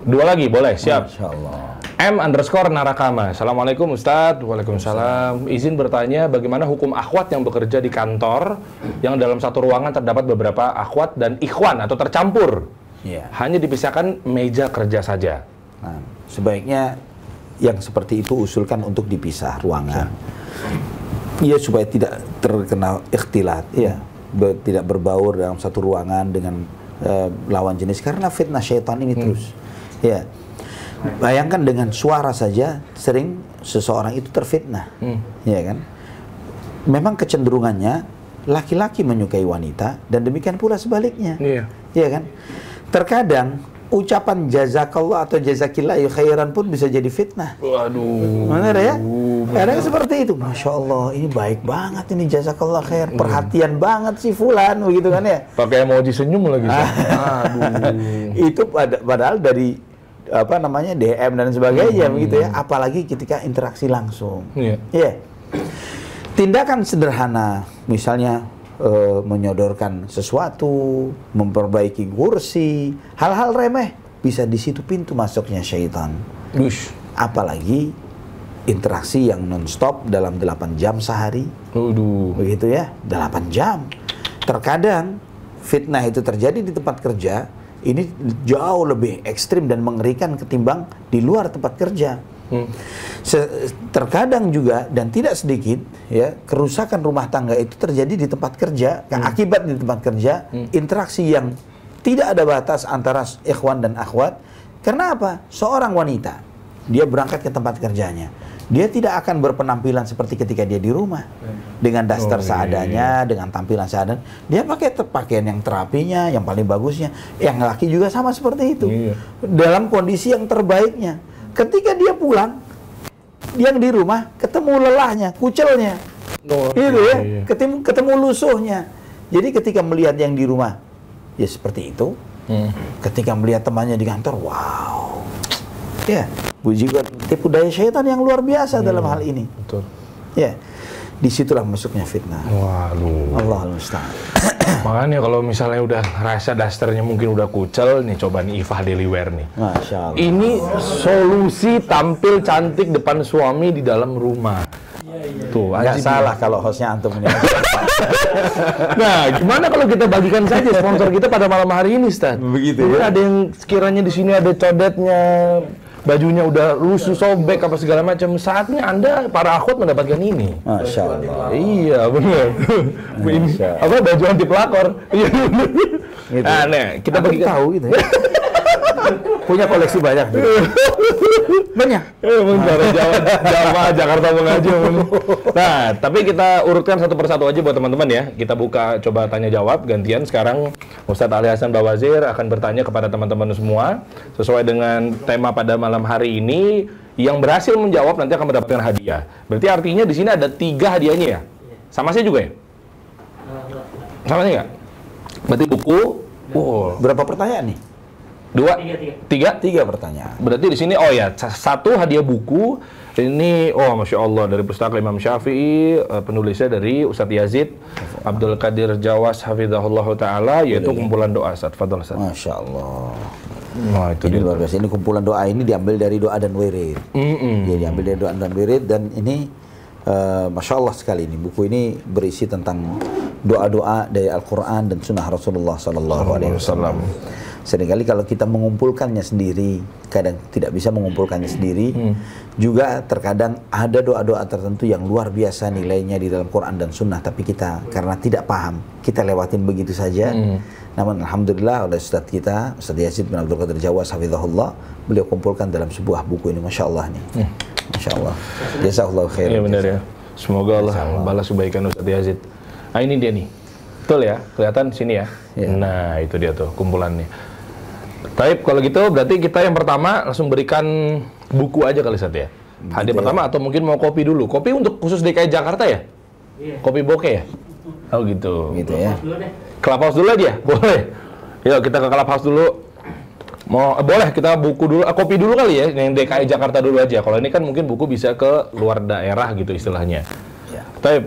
Dua lagi, boleh, siap. Insyaallah. M_Narakama. Assalamualaikum Ustadz. Waalaikumsalam. Izin bertanya, bagaimana hukum akhwat yang bekerja di kantor yang dalam satu ruangan terdapat beberapa akhwat dan ikhwan atau tercampur? Hanya dipisahkan meja kerja saja. Nah, sebaiknya yang seperti itu usulkan untuk dipisah ruangan. Ya, supaya tidak terkena ikhtilat, ya. Tidak berbaur dalam satu ruangan dengan lawan jenis, karena fitnah syaitan ini terus. Ya. Bayangkan dengan suara saja sering seseorang itu terfitnah. Ya kan? Memang kecenderungannya laki-laki menyukai wanita dan demikian pula sebaliknya. Iya kan? Terkadang ucapan jazakallah atau jazakillah khairan pun bisa jadi fitnah. Waduh. Benar ya? Kadang seperti itu. Masya Allah, ini baik banget ini jazakallah khair. Perhatian banget sih fulan, begitu kan ya? Pakai emoji senyum lagi. Aduh. Itu padahal dari apa namanya DM dan sebagainya, begitu ya. Apalagi ketika interaksi langsung. Iya. Tindakan sederhana, misalnya menyodorkan sesuatu, memperbaiki kursi, hal-hal remeh, bisa di situ pintu masuknya syaitan. Apalagi interaksi yang non-stop dalam 8 jam sehari. Begitu ya, 8 jam. Terkadang fitnah itu terjadi di tempat kerja, ini jauh lebih ekstrim dan mengerikan ketimbang di luar tempat kerja. Terkadang juga dan tidak sedikit ya, kerusakan rumah tangga itu terjadi di tempat kerja, akibat di tempat kerja, interaksi yang tidak ada batas antara ikhwan dan akhwat. Karena apa? Seorang wanita, dia berangkat ke tempat kerjanya, dia tidak akan berpenampilan seperti ketika dia di rumah. Dengan daster seadanya, dengan tampilan seadanya. Dia pakai pakaian yang terapinya, yang paling bagusnya. Yang laki juga sama seperti itu. Dalam kondisi yang terbaiknya. Ketika dia pulang, yang di rumah ketemu lelahnya, kucelnya. Gitu ya. Ketemu lusuhnya. Jadi ketika melihat yang di rumah, ya seperti itu. Ketika melihat temannya di kantor, wow. Ya, juga tipu daya syaitan yang luar biasa dalam hal ini. Betul. Ya, disitulah masuknya fitnah. Waduh. Allahul musta'an. Makanya kalau misalnya udah rasa dasternya mungkin udah kucel, nih coba nih Ifah Daily Wear nih. Masya Allah. Ini solusi tampil cantik depan suami di dalam rumah. Tuh, nggak salah kalau hostnya antum ini. Nah, gimana kalau kita bagikan saja sponsor kita pada malam hari ini, Ustaz? Begitu ya. Ada yang sekiranya di sini ada codetnya, bajunya udah lusuh, sobek, apa segala macam. Saatnya Anda, para akhwat, mendapatkan ini. Masya Allah. Iya, benar. Ini apa, baju anti pelakor. Iya. Gitu. Nah, kita bagikan. Tahu gitu ya. Punya koleksi banyak. Banyak. Jawa, Jakarta mengaji. Nah, tapi kita urutkan satu persatu aja buat teman-teman ya. Kita buka coba tanya jawab gantian. Sekarang Ustadz Ali Hasan Bawazir akan bertanya kepada teman-teman semua sesuai dengan tema pada malam hari ini. Yang berhasil menjawab nanti akan mendapatkan hadiah. Berarti artinya di sini ada 3 hadiahnya ya? Sama saya juga ya? Sama sih nggak? Berarti buku. Berapa pertanyaan nih? 3 pertanyaan. Berarti di sini 1 hadiah buku. Ini Masya Allah dari Pustaka Imam Syafi'i, penulisnya dari Ustadz Yazid Abdul Qadir Jawas hafizahullah taala, yaitu kumpulan doa. Fadhol Ustadz. Masya Allah. Nah, itu ini luar biasa. Ini kumpulan doa ini diambil dari doa dan wirid. Jadi diambil dari doa dan wirid, dan ini Masya Allah sekali ini. Buku ini berisi tentang doa-doa dari Al-Quran dan Sunnah Rasulullah Sallallahu Alaihi Wasallam. Seringkali kalau kita mengumpulkannya sendiri, kadang tidak bisa mengumpulkannya sendiri. Juga terkadang ada doa-doa tertentu yang luar biasa nilainya di dalam Quran dan Sunnah, tapi kita karena tidak paham, kita lewatin begitu saja. Namun alhamdulillah oleh Ustadz kita, Ustadz Yazid bin Abdul Qadir Jawas, hafizahullah, beliau kumpulkan dalam sebuah buku ini, Masya Allah nih. Masya Allah. Jazakallahu khair. Iya benar ya. Semoga Allah balas kebaikan Ustadz Yazid. Nah ini dia nih. Betul ya, kelihatan sini ya. Nah itu dia tuh kumpulannya. Baik, kalau gitu berarti kita yang pertama langsung berikan buku aja kali Ustadz ya. Hadiah pertama atau mungkin mau kopi dulu. Kopi untuk khusus DKI Jakarta ya? Kopi bokeh ya? Oh gitu. Gitu ya. Clubhouse dulu aja? Boleh. Yuk kita ke Clubhouse dulu. Mau boleh kita buku dulu, kopi dulu kali ya, yang DKI Jakarta dulu aja. Kalau ini kan mungkin buku bisa ke luar daerah gitu istilahnya. Tapi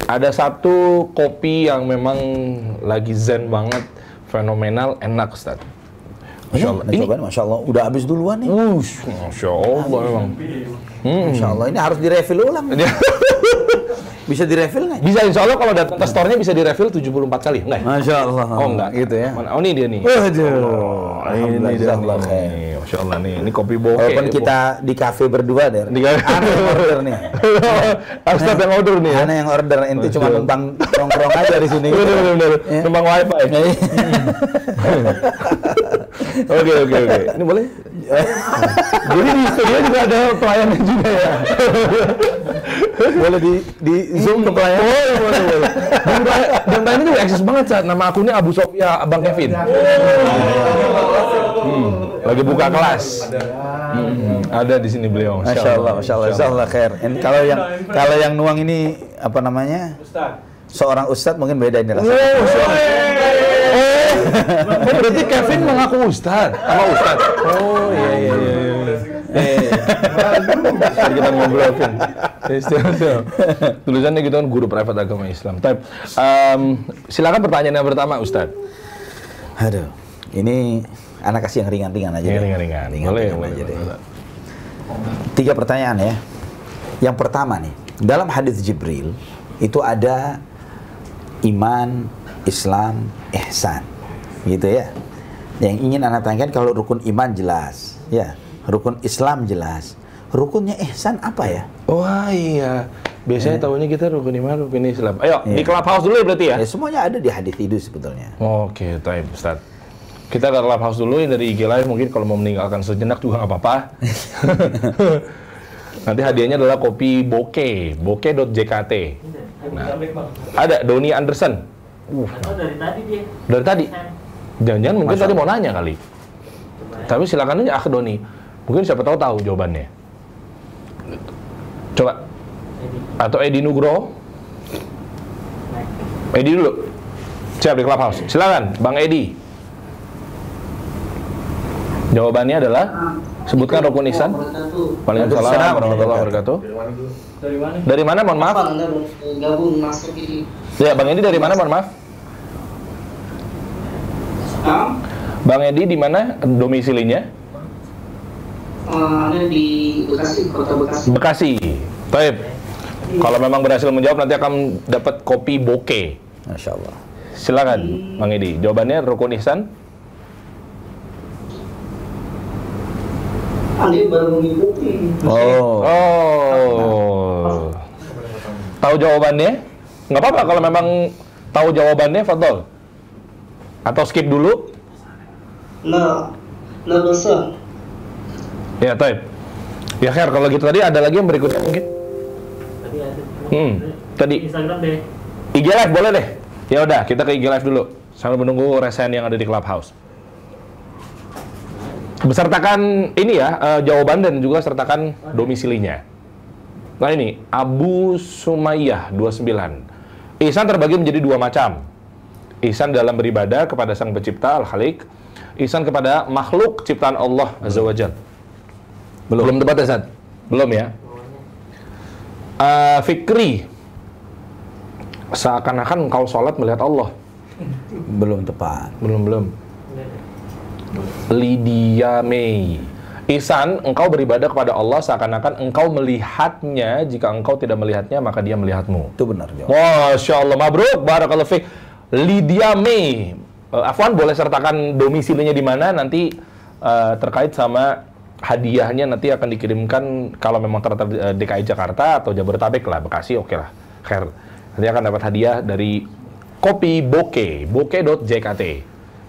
ada satu kopi yang memang lagi zen banget, fenomenal, enak Ustaz. Masya Allah, ini Masya Allah, udah habis duluan nih. Masya Allah memang. Masya Allah, ini harus direfill ulang. Bisa direfill nggak? Bisa, insya Allah kalau datang ke store-nya bisa direfill 74 kali, enggak? Masya Allah. Oh enggak, gitu ya. Oh ini dia nih. Waduh, ini dia nih. Masya Allah nih, ini kopi bokeh. Walaupun kita di kafe berdua deh. Ana yang order nih. Ustaz yang order nih. Ana yang order, ente cuma numpang nongkrong aja di sini. Bener. Numpang wifi. Oke. Ini boleh? Jadi di studio juga ada pelayanan juga ya. Boleh di zoom ke pelayan. Boleh. Dan ini juga eksis banget saat nama akunnya Abu Sofia Abang Kevin. Lagi buka kelas. Ada di sini beliau. Masya Allah. Jazakallah khair. Kalau yang nuang ini apa namanya? Seorang ustadz mungkin beda ini rasanya. Berarti Kevin mengaku ustadz sama ustadz. Oh iya. Jadi kita ngobrol Kevin. Tulisannya gitu kan guru private agama Islam. Tapi silakan pertanyaan yang pertama Ustadz. Aduh, ini anak kasih yang ringan-ringan aja. Ringan-ringan. Boleh aja deh. 3 pertanyaan ya. Yang pertama nih, dalam hadis Jibril itu ada iman, Islam, ihsan, gitu ya. Yang ingin anak tanyakan, kalau rukun iman jelas, ya, rukun Islam jelas, rukunnya ihsan apa ya? Wah iya, biasanya tahunya kita rukun iman, rukun Islam. Ayo di Clubhouse dulu ya berarti ya? Semuanya ada di hadis itu sebetulnya. Oke, baik Ustaz. Kita ke Clubhouse dulu dari IG Live, mungkin kalau mau meninggalkan sejenak juga nggak apa-apa. Nanti hadiahnya adalah kopi bokeh.jkt. Nah, ada Doni Anderson. Dari tadi dia. Dari tadi? Jangan-jangan mungkin tadi mau nanya kali. Tapi silakan aja Doni. Mungkin siapa tahu jawabannya. Coba. Atau Edi Nugroho. Edi dulu. Siap di Clubhouse. Silakan, Bang Edi. Jawabannya adalah sebutkan rukun ihsan. Waalaikumsalam warahmatullahi wabarakatuh. Dari mana? Mohon maaf. Gabung masuk ini. Ya, Bang Edi dari mana? Mohon maaf. Bang Edi di mana domisilinya? Ada di Bekasi, Kota Bekasi. Bekasi. Baik. Kalau memang berhasil menjawab nanti akan dapat kopi bokeh. Masya Allah. Silakan, Bang Edi. Jawabannya rukun ihsan. Andi baru mengikuti. Tahu jawabannya? Nggak apa-apa kalau memang tahu jawabannya, fadhol. Atau skip dulu? Nah dosa. Ya, taib. Ya, Khair, kalau gitu tadi ada lagi yang berikutnya mungkin? Tadi. Instagram deh. IG Live boleh deh. Ya udah, kita ke IG Live dulu sambil menunggu resen yang ada di Clubhouse. Besertakan ini ya, jawaban dan juga sertakan domisilinya. Nah ini, Abu Sumayyah 29. Ihsan terbagi menjadi 2 macam. Ihsan dalam beribadah kepada Sang Pencipta Al-Khaliq. Ihsan kepada makhluk ciptaan Allah Azza wa Jalla. Belum tepat ya, Ustaz? Belum ya? Fikri. Seakan-akan engkau sholat melihat Allah. Belum tepat. Belum. Lydia May. Ihsan, engkau beribadah kepada Allah seakan-akan engkau melihatnya. Jika engkau tidak melihatnya, maka dia melihatmu. Itu benar. Masya Allah, mabruk, barakallahu fiik. Lydia May. Afwan boleh sertakan domisilinya di mana nanti terkait sama hadiahnya nanti akan dikirimkan kalau memang ternyata DKI Jakarta atau Jabodetabek lah, Bekasi oke lah. Khair. Nanti akan dapat hadiah dari kopi Bokeh, bokeh.jkt.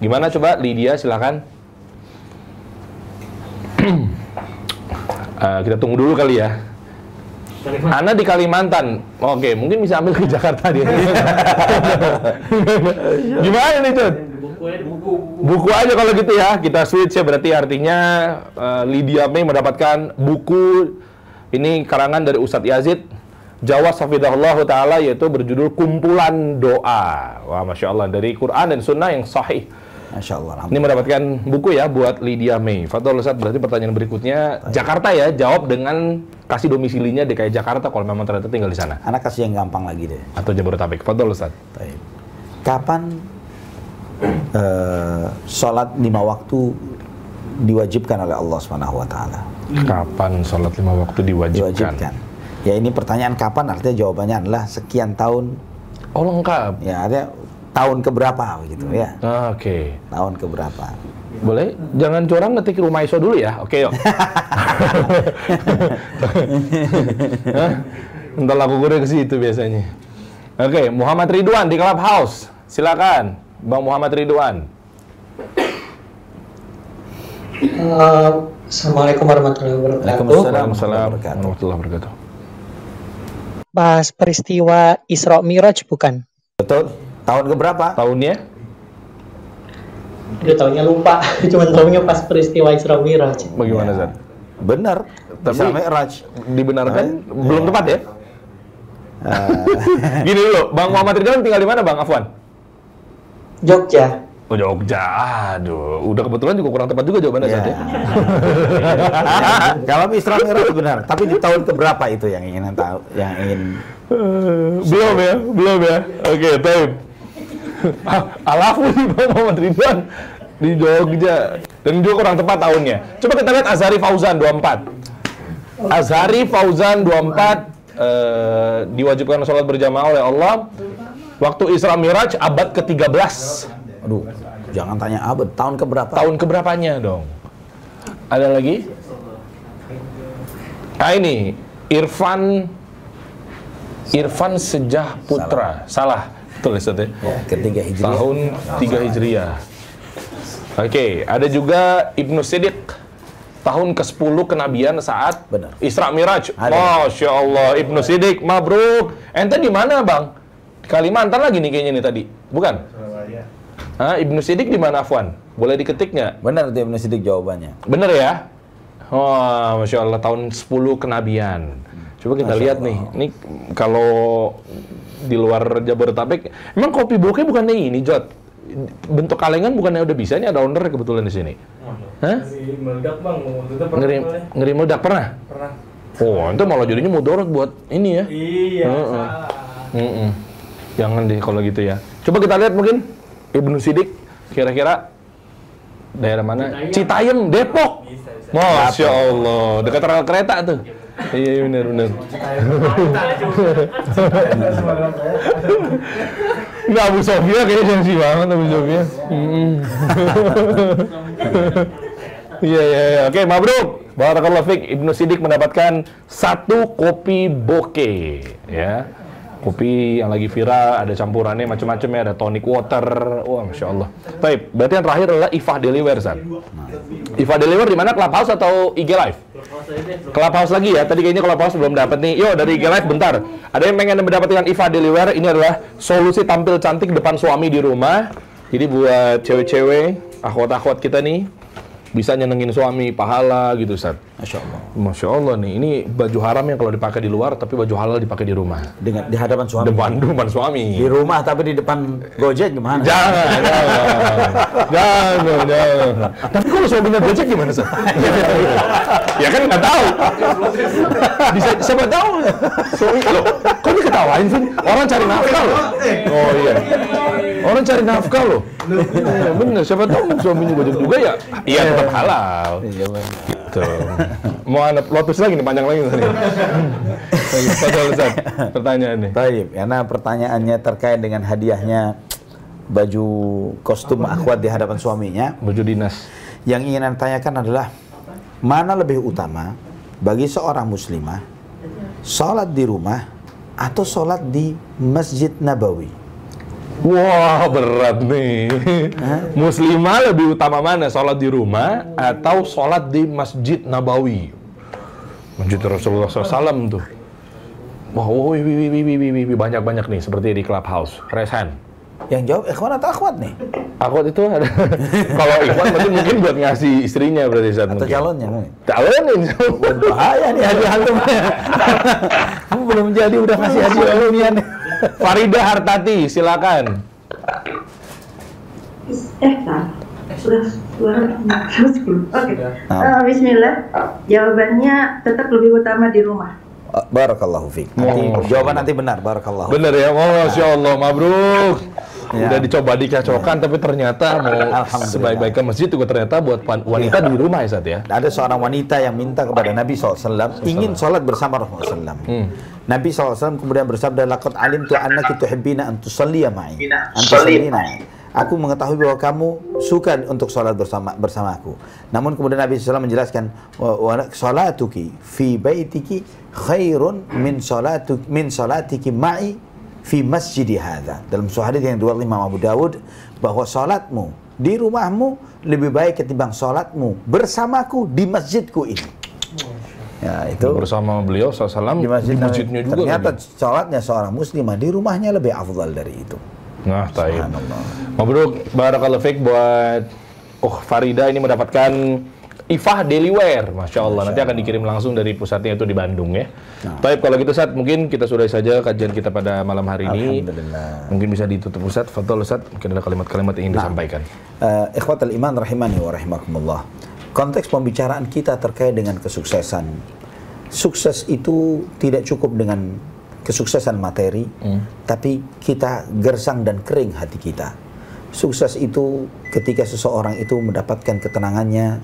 Gimana coba Lydia silakan. Kita tunggu dulu kali ya. Ana di Kalimantan. Oke, mungkin bisa ambil ke Jakarta dia. Gimana nih, Cud? Buku aja kalau gitu ya. Kita switch ya, berarti artinya Lydia May mendapatkan buku ini karangan dari Ustadz Yazid Jawas hafizahullah ta'ala, yaitu berjudul Kumpulan Doa. Wah, Masya Allah, dari Quran dan Sunnah yang sahih. Masya Allah. Ini mendapatkan buku ya buat Lydia May. Fadhol Ustaz, berarti pertanyaan berikutnya Jakarta ya, jawab dengan kasih domisilinya DKI Jakarta kalau memang ternyata tinggal di sana. Anak kasih yang gampang lagi deh. Atau Jabodetabek. Fadhol Ustaz. Kapan sholat 5 waktu diwajibkan oleh Allah SWT? Kapan sholat 5 waktu diwajibkan? Ya ini pertanyaan kapan, artinya jawabannya adalah sekian tahun. Oh lengkap. Ya artinya tahun keberapa gitu ya. Oke. Tahun keberapa. Boleh, jangan curang, ngetik rumah ISO dulu ya. Oke yuk. Entar laku gue ke situ biasanya. Oke, Muhammad Ridwan di Clubhouse. Silakan, Bang Muhammad Ridwan. Assalamualaikum warahmatullahi wabarakatuh. Waalaikumsalam warahmatullahi wabarakatuh. Bahas peristiwa Isra Miraj bukan? Betul. Tahun keberapa? Tahunnya? Udah tahunnya lupa. Cuman tahunnya pas peristiwa Isra Miraj. Bagaimana, Zat? Benar. Isra Mi'raj. Dibenarkan? Belum tepat ya? Gini dulu, Bang Muhammad Ridwan tinggal di mana, Bang Afwan? Jogja. Oh, Jogja. Aduh, udah kebetulan juga kurang tepat juga jawabannya, Zat ya. Kalau Isra Mi'raj benar, tapi di tahun keberapa itu yang ingin tahu, yang ingin belum ya. Oke, baik. Alafu nih Bang Muhammad Ridwan di Jogja dan juga kurang tepat tahunnya. Coba kita lihat Azhari Fauzan 24. Azhari Fauzan 24 diwajibkan sholat berjamaah oleh Allah waktu Isra Miraj abad ke-13. Aduh, jangan tanya abad, tahun keberapa? Tahun keberapanya dong? Ada lagi? Nah ini Irfan Sejah Putra. Salah. Betul ya, ya, ketiga Hijriah. Tahun 3 Hijriah. Oke, ada juga Ibnu Siddiq. Tahun ke-10 kenabian saat benar. Isra Miraj. Masya Allah, Ibnu Siddiq, mabruk. Ente di mana, Bang? Di Kalimantan lagi nih kayaknya nih tadi. Bukan? Hah, Ibnu Siddiq di mana, Afwan? Boleh diketik nggak? Benar itu Ibnu Siddiq jawabannya. Benar ya? Oh, Masya Allah, tahun 10 kenabian. Coba kita lihat nih. Ini kalau di luar Jabodetabek, emang kopi Bokeh bukannya ini, Jod? Bentuk kalengan bukannya udah bisa? Ini ada owner kebetulan di sini. Hah? Ngeri meledak, Bang. Ngeri meledak pernah? Pernah. Oh, itu malah jadinya mudarat buat ini ya. Iya, Jangan deh kalau gitu ya. Coba kita lihat mungkin Ibnu Siddiq kira-kira daerah mana? Citayam, Depok. Masya Allah, dekat rel kereta tuh. Iya benar. Nggak, Abu Sofia kayaknya sensi banget Abu Sofia. Iya. Oke, mabruk. Barakallahu fiik. Ibnu Siddiq mendapatkan 1 kopi Bokeh, ya. Kopi yang lagi viral, ada campurannya macam-macam ya, ada tonic water. Wah, Masya Allah. Baik, berarti yang terakhir adalah Ifah Deliver, San. Ifah Deliver di mana? Clubhouse atau IG Live? Clubhouse lagi ya, tadi kayaknya Clubhouse belum dapat nih. Yo, dari IG Live bentar. Ada yang pengen mendapatkan Ifah Deliver, ini adalah solusi tampil cantik depan suami di rumah. Jadi buat cewek-cewek, akhwat-akhwat kita nih, bisa nyenengin suami, pahala gitu, Ustaz. Masya Allah. Masya Allah nih, ini baju haram yang kalau dipakai di luar, tapi baju halal dipakai di rumah. Di hadapan suami. Depan suami. Di rumah tapi di depan Gojek gimana? Jangan. Tapi kalau suaminya Gojek gimana, Ustaz? Ya kan nggak tahu. Bisa siapa tahu. Suami kalau kok diketawain sih? Orang cari nafkah loh. Oh iya. Orang cari nafkah loh. Iya bener, siapa tahu suaminya Gojek juga ya. Iya tetap halal. Iya gitu. Mau ada lotus lagi nih, panjang lagi tadi. Padahal Ustaz, pertanyaannya. Baik, karena pertanyaannya terkait dengan hadiahnya baju kostum akhwat di hadapan suaminya. Baju dinas. Yang ingin Anda tanyakan adalah, mana lebih utama bagi seorang muslimah, sholat di rumah atau sholat di Masjid Nabawi? Wah, berat nih. Muslimah lebih utama mana? Sholat di rumah atau sholat di Masjid Nabawi? Masjid Rasulullah SAW tuh. Wah, banyak-banyak nih, seperti di Clubhouse. Resan. Yang jawab ikhwan atau akhwat nih? Akhwat itu ada. Kalau ikhwan berarti mungkin buat ngasih istrinya berarti saat Atau mungkin. calonnya mungkin? Calonin. Bahaya nih hadiah antum. Kamu belum jadi udah ngasih hadiah alumnian nih. Farida Hartati, silakan. Bismillah. Jawabannya tetap lebih utama di rumah. Barakallahu fiik. Jawaban nanti benar. Barakallahu. Bener ya, Masya Allah, mabruk. Ya. Udah dicoba dikacaukan, tapi ternyata mau sebaik-baik ke masjid juga ternyata buat wanita di rumah ya, Ustaz ya. Ada seorang wanita yang minta kepada Nabi SAW ingin sholat bersama Rasulullah SAW. Nabi SAW kemudian bersabda, laqad alimtu annaki tuhibbina an tusalliya ma'i. Aku mengetahui bahwa kamu suka untuk sholat bersamaku. Namun kemudian Nabi SAW menjelaskan, sholatuki fi baitiki khairun min sholatiki ma'i fi masjidi hadza. Dalam sebuah hadis yang diriwayatkan Imam Abu Dawud, bahwa sholatmu di rumahmu lebih baik ketimbang sholatmu bersamaku di masjidku ini. Ya, itu bersama beliau SAW di masjidnya juga. Ternyata sholatnya seorang muslimah di rumahnya lebih afdal dari itu. Nah, taib. Mabruk, barakallahu fiik buat Farida ini mendapatkan Ifah Daily Wear, Masya Allah. Nanti akan dikirim langsung dari pusatnya itu di Bandung ya. Taib, kalau gitu Ustaz, mungkin kita sudahi saja kajian kita pada malam hari ini. Alhamdulillah. Mungkin bisa ditutup Ustaz. Fadhol Ustaz, mungkin ada kalimat-kalimat yang ingin disampaikan. Ikhwatal iman rahimani wa rahimakumullah. Konteks pembicaraan kita terkait dengan kesuksesan. Sukses itu tidak cukup dengan kesuksesan materi, tapi kita gersang dan kering hati kita. Sukses itu ketika seseorang itu mendapatkan ketenangannya,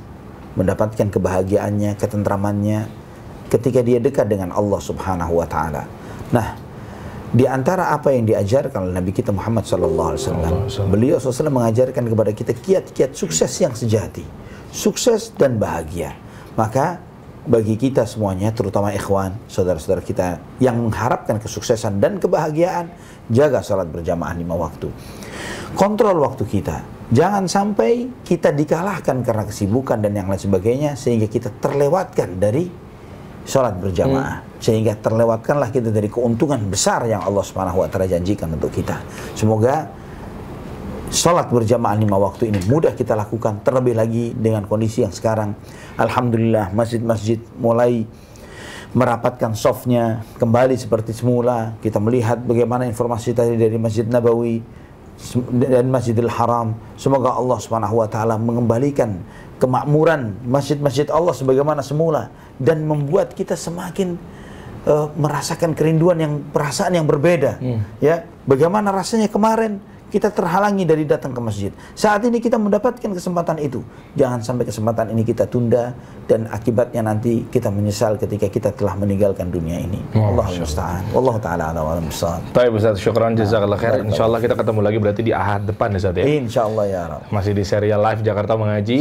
mendapatkan kebahagiaannya, ketentramannya, ketika dia dekat dengan Allah Subhanahu wa Ta'ala. Nah, di antara apa yang diajarkan oleh Nabi kita Muhammad SAW, beliau SAW mengajarkan kepada kita kiat-kiat sukses yang sejati, sukses dan bahagia. Maka bagi kita semuanya, terutama ikhwan, saudara-saudara kita yang mengharapkan kesuksesan dan kebahagiaan, jaga salat berjamaah 5 waktu. Kontrol waktu kita. Jangan sampai kita dikalahkan karena kesibukan dan yang lain sebagainya, sehingga kita terlewatkan dari salat berjamaah. Sehingga terlewatkanlah kita dari keuntungan besar yang Allah Subhanahu wa Ta'ala janjikan untuk kita. Semoga salat berjamaah 5 waktu ini mudah kita lakukan, terlebih lagi dengan kondisi yang sekarang. Alhamdulillah, masjid-masjid mulai merapatkan softnya kembali seperti semula. Kita melihat bagaimana informasi tadi dari Masjid Nabawi dan Masjidil Haram. Semoga Allah Subhanahu wa Ta'ala mengembalikan kemakmuran masjid-masjid Allah sebagaimana semula dan membuat kita semakin merasakan kerinduan perasaan yang berbeda. Ya, bagaimana rasanya kemarin kita terhalangi dari datang ke masjid. Saat ini kita mendapatkan kesempatan itu. Jangan sampai kesempatan ini kita tunda dan akibatnya nanti kita menyesal ketika kita telah meninggalkan dunia ini. Allahul musta'an. Wallahu ta'ala ala wa'ala musta'an. Baik Ustaz, syukran jazakallah khair. Insyaallah kita ketemu lagi berarti di Ahad depan ya Ustaz ya. Insyaallah ya Rabb. Masih di serial live Jakarta Mengaji.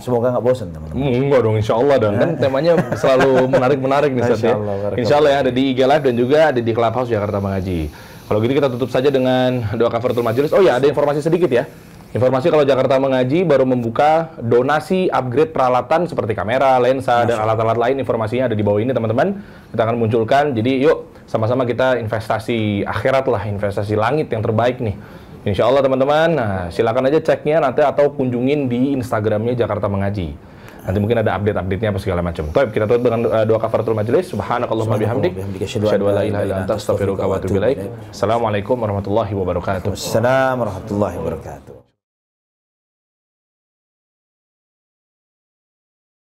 Semoga nggak bosan teman-teman. Enggak dong, insyaallah dong. Kan temanya selalu menarik-menarik nih Ustaz ya. Insyaallah ya, ada di IG Live dan juga ada di Clubhouse Jakarta Mengaji. Kalau gitu kita tutup saja dengan doa kafaratul majelis. Oh ya, ada informasi sedikit ya. Informasi kalau Jakarta Mengaji baru membuka donasi upgrade peralatan seperti kamera, lensa, dan alat-alat lain. Informasinya ada di bawah ini teman-teman. Kita akan munculkan. Jadi yuk sama-sama kita investasi akhirat lah, investasi langit yang terbaik nih. Insya Allah teman-teman. Nah, silakan aja ceknya nanti atau kunjungin di Instagramnya Jakarta Mengaji. Nanti mungkin ada update-update-nya apa segala macam. Baik, kita tutup dengan doa kafaratul majelis. Subhanakallahumma bihamdik, asyhadu an la ilaha illa anta, astaghfiruka wa atubu ilaik. Assalamualaikum warahmatullahi wabarakatuh. Assalamualaikum warahmatullahi wabarakatuh.